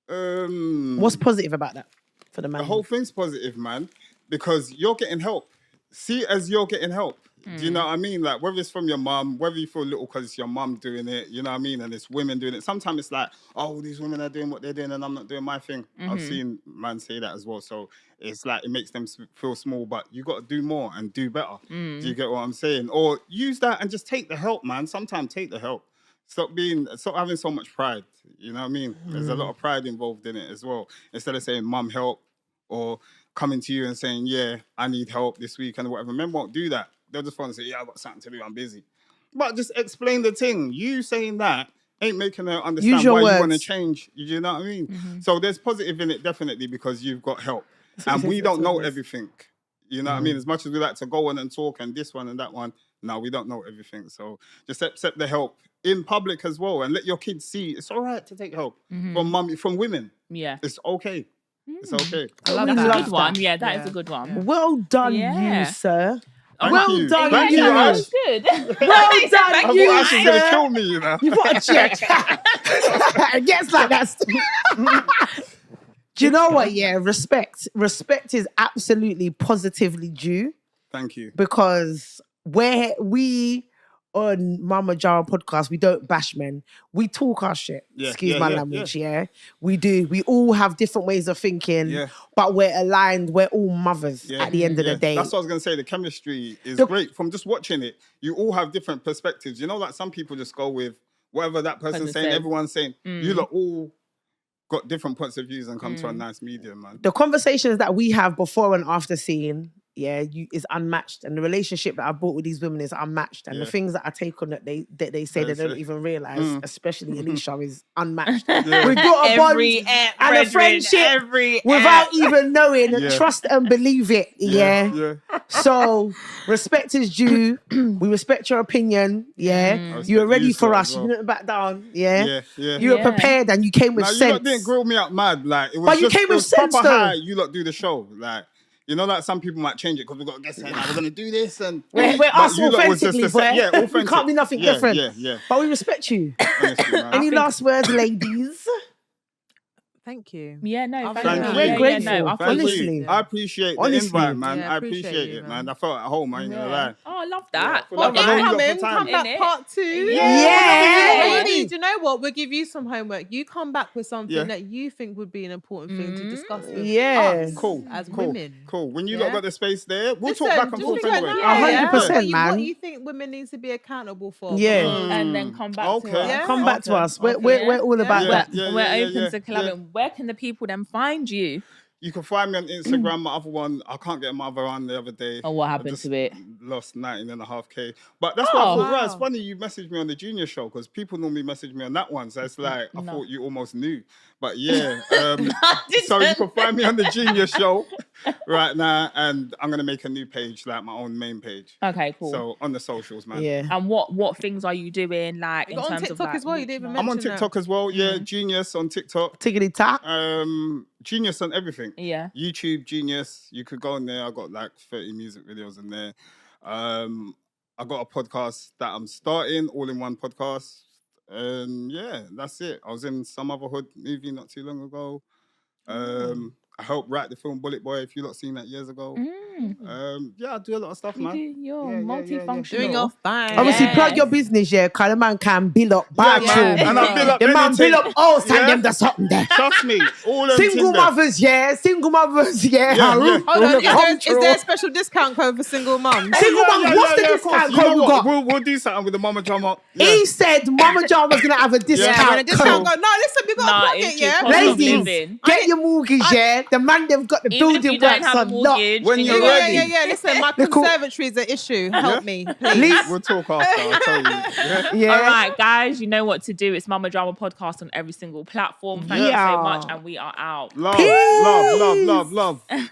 Speaker 2: What's positive about that for the man?
Speaker 4: The whole thing's positive, man, because you're getting help. See it as you're getting help. Do you know what I mean? Like, whether it's from your mum, whether you feel little because it's your mum doing it, you know what I mean? And it's women doing it. Sometimes it's like, oh, these women are doing what they're doing and I'm not doing my thing. I've seen man say that as well. So it's like, it makes them feel small, but you got to do more and do better. Do you get what I'm saying? Or use that and just take the help, man. Sometimes take the help. Stop having so much pride. You know what I mean? There's a lot of pride involved in it as well. Instead of saying, mum, help, or coming to you and saying, yeah, I need help this week and whatever. Men won't do that. They'll just want to say, yeah, I've got something to do, I'm busy. But just explain the thing. You saying that ain't making her understand
Speaker 2: Use your
Speaker 4: why you
Speaker 2: words.
Speaker 4: want to change. You know what I mean? So there's positive in it, definitely, because you've got help. And we don't know everything. You know what I mean? As much as we like to go on and talk and this one and that one, no, we don't know everything. So just accept the help in public as well and let your kids see it's all right to take help from women.
Speaker 1: Yeah.
Speaker 4: It's okay. It's okay.
Speaker 3: I love
Speaker 1: That's
Speaker 3: that.
Speaker 1: a good one. Yeah, that is
Speaker 3: Yeah.
Speaker 1: a good one.
Speaker 2: Well done,
Speaker 1: Yeah.
Speaker 2: you sir.
Speaker 4: Thank
Speaker 2: well
Speaker 4: you.
Speaker 2: done,
Speaker 4: Thank
Speaker 2: you.
Speaker 4: you, Ash.
Speaker 1: Good.
Speaker 2: Well
Speaker 1: He said
Speaker 2: done,
Speaker 1: thank
Speaker 4: I
Speaker 2: you,
Speaker 4: thought Ash was going to
Speaker 2: sir.
Speaker 4: kill me, you know.
Speaker 2: You got to check. It gets like that. Do you know what? Yeah, respect. Respect is absolutely positively due
Speaker 4: Thank you.
Speaker 2: because where we on Mama Jara podcast, we don't bash men. We talk our shit.
Speaker 4: Yeah,
Speaker 2: Excuse
Speaker 4: yeah,
Speaker 2: my
Speaker 4: yeah,
Speaker 2: language, yeah. We do. We all have different ways of thinking, but we're aligned. We're all mothers at the end of the day.
Speaker 4: That's what I was going to say. The chemistry is great. From just watching it, you all have different perspectives. You know, like some people just go with whatever that person's saying, everyone's saying. You lot all got different points of views and come to a nice medium, man.
Speaker 2: The conversations that we have before and after scene, is unmatched, and the relationship that I brought with these women is unmatched, and the things that I take on that they say they don't even realize, especially Alicia, is unmatched. We've got a bond and a friendship without even knowing. Trust and believe it. So respect is due. We respect your opinion. You were ready for us. You didn't back down. You were prepared and you came with sense.
Speaker 4: You lot didn't grill me up mad. Like it was
Speaker 2: but you came with sense
Speaker 4: proper
Speaker 2: though.
Speaker 4: high. You lot do the show. Like, you know, like some people might change it because we've got guests saying, we're going to do this. And
Speaker 2: we're us authentically, boy.
Speaker 4: Authentic.
Speaker 2: We can't be nothing different.
Speaker 4: Yeah.
Speaker 2: But we respect you.
Speaker 4: Honestly, man.
Speaker 2: Any last words, ladies?
Speaker 3: Thank you.
Speaker 1: Yeah, no,
Speaker 4: Thank you.
Speaker 2: We're grateful.
Speaker 1: Yeah, no,
Speaker 2: honestly.
Speaker 4: I appreciate the
Speaker 2: Honestly.
Speaker 4: invite, man.
Speaker 3: Yeah,
Speaker 4: I appreciate it, man. I felt at home, I ain't gonna lie.
Speaker 1: Oh, I love that.
Speaker 4: Yeah, I know you got the time.
Speaker 3: Come back
Speaker 1: Innit?
Speaker 3: part 2.
Speaker 2: Yeah.
Speaker 3: Do you know what? We'll give you some homework. You come back with something that you think would be an important thing to discuss with us
Speaker 4: Cool.
Speaker 3: as women.
Speaker 4: Cool. When you lot got the space there, we'll
Speaker 3: Listen,
Speaker 4: talk back and
Speaker 3: just
Speaker 4: forth
Speaker 3: think
Speaker 4: anyway.
Speaker 3: like that,
Speaker 2: 100%, man.
Speaker 3: What you think women need to be accountable for.
Speaker 1: And then come back to us.
Speaker 2: Come back to us. We're all about that.
Speaker 1: We're open to collabing. Where can the people then find you?
Speaker 4: You can find me on Instagram. My other one, I can't get my other one the other day.
Speaker 1: Oh, what happened to it?
Speaker 4: Lost 19.5K. But that's why I thought, right, it's funny you messaged me on the junior show because people normally message me on that one. So it's like, I thought you almost knew. But yeah, so you can find me on the junior show right now. And I'm going to make a new page, like my own main page.
Speaker 1: Okay, cool.
Speaker 4: So on the socials, man.
Speaker 2: Yeah.
Speaker 1: And what things are you doing? Like, in
Speaker 3: on
Speaker 1: terms
Speaker 3: TikTok
Speaker 1: of like,
Speaker 3: as well. You didn't even
Speaker 4: I'm on
Speaker 3: mention
Speaker 4: TikTok as well. Yeah, Genius on TikTok.
Speaker 2: Tickety top.
Speaker 4: Genius on everything.
Speaker 1: Yeah.
Speaker 4: YouTube Genius. You could go on there. I got like 30 music videos in there. I got a podcast that I'm starting, all in one podcast. Yeah, that's it. I was in Some Other Hood movie not too long ago. I helped write the film Bullet Boy, if you lot seen that years ago. Yeah, I do a lot of stuff, man.
Speaker 1: You're multifunctional.
Speaker 3: Doing your thing.
Speaker 2: Obviously, plug your business, because the man can build up bad
Speaker 4: man. And I build up
Speaker 2: the man
Speaker 4: anything.
Speaker 2: build up all stand them, there's something there.
Speaker 4: Trust me, all them
Speaker 2: Single
Speaker 4: Tinder.
Speaker 2: mothers, Single mothers,
Speaker 3: Hold on, is there a special discount code for single mums?
Speaker 2: Single mums, what's the
Speaker 4: of course.
Speaker 2: discount
Speaker 4: You know
Speaker 2: code we
Speaker 4: what?
Speaker 2: got?
Speaker 4: We'll do something with the Mama Drama.
Speaker 2: He said Mama John was going to have a discount
Speaker 3: Discount
Speaker 2: code.
Speaker 3: code. No, listen, we got to plug it, yeah?
Speaker 2: Ladies, get your mortgage, The man, they've got the
Speaker 1: Even if
Speaker 2: building
Speaker 1: you don't
Speaker 2: works
Speaker 1: have a
Speaker 2: on lock.
Speaker 1: mortgage,
Speaker 4: When
Speaker 1: then
Speaker 4: you're
Speaker 1: got-
Speaker 4: ready.
Speaker 3: Listen, my conservatory is an issue. Help me, please.
Speaker 4: We'll talk after, I'll tell you. Yeah.
Speaker 1: All right, guys, you know what to do. It's Mama Drama Podcast on every single platform. Thank you so much, and we are out.
Speaker 4: Love, love, love, love, love.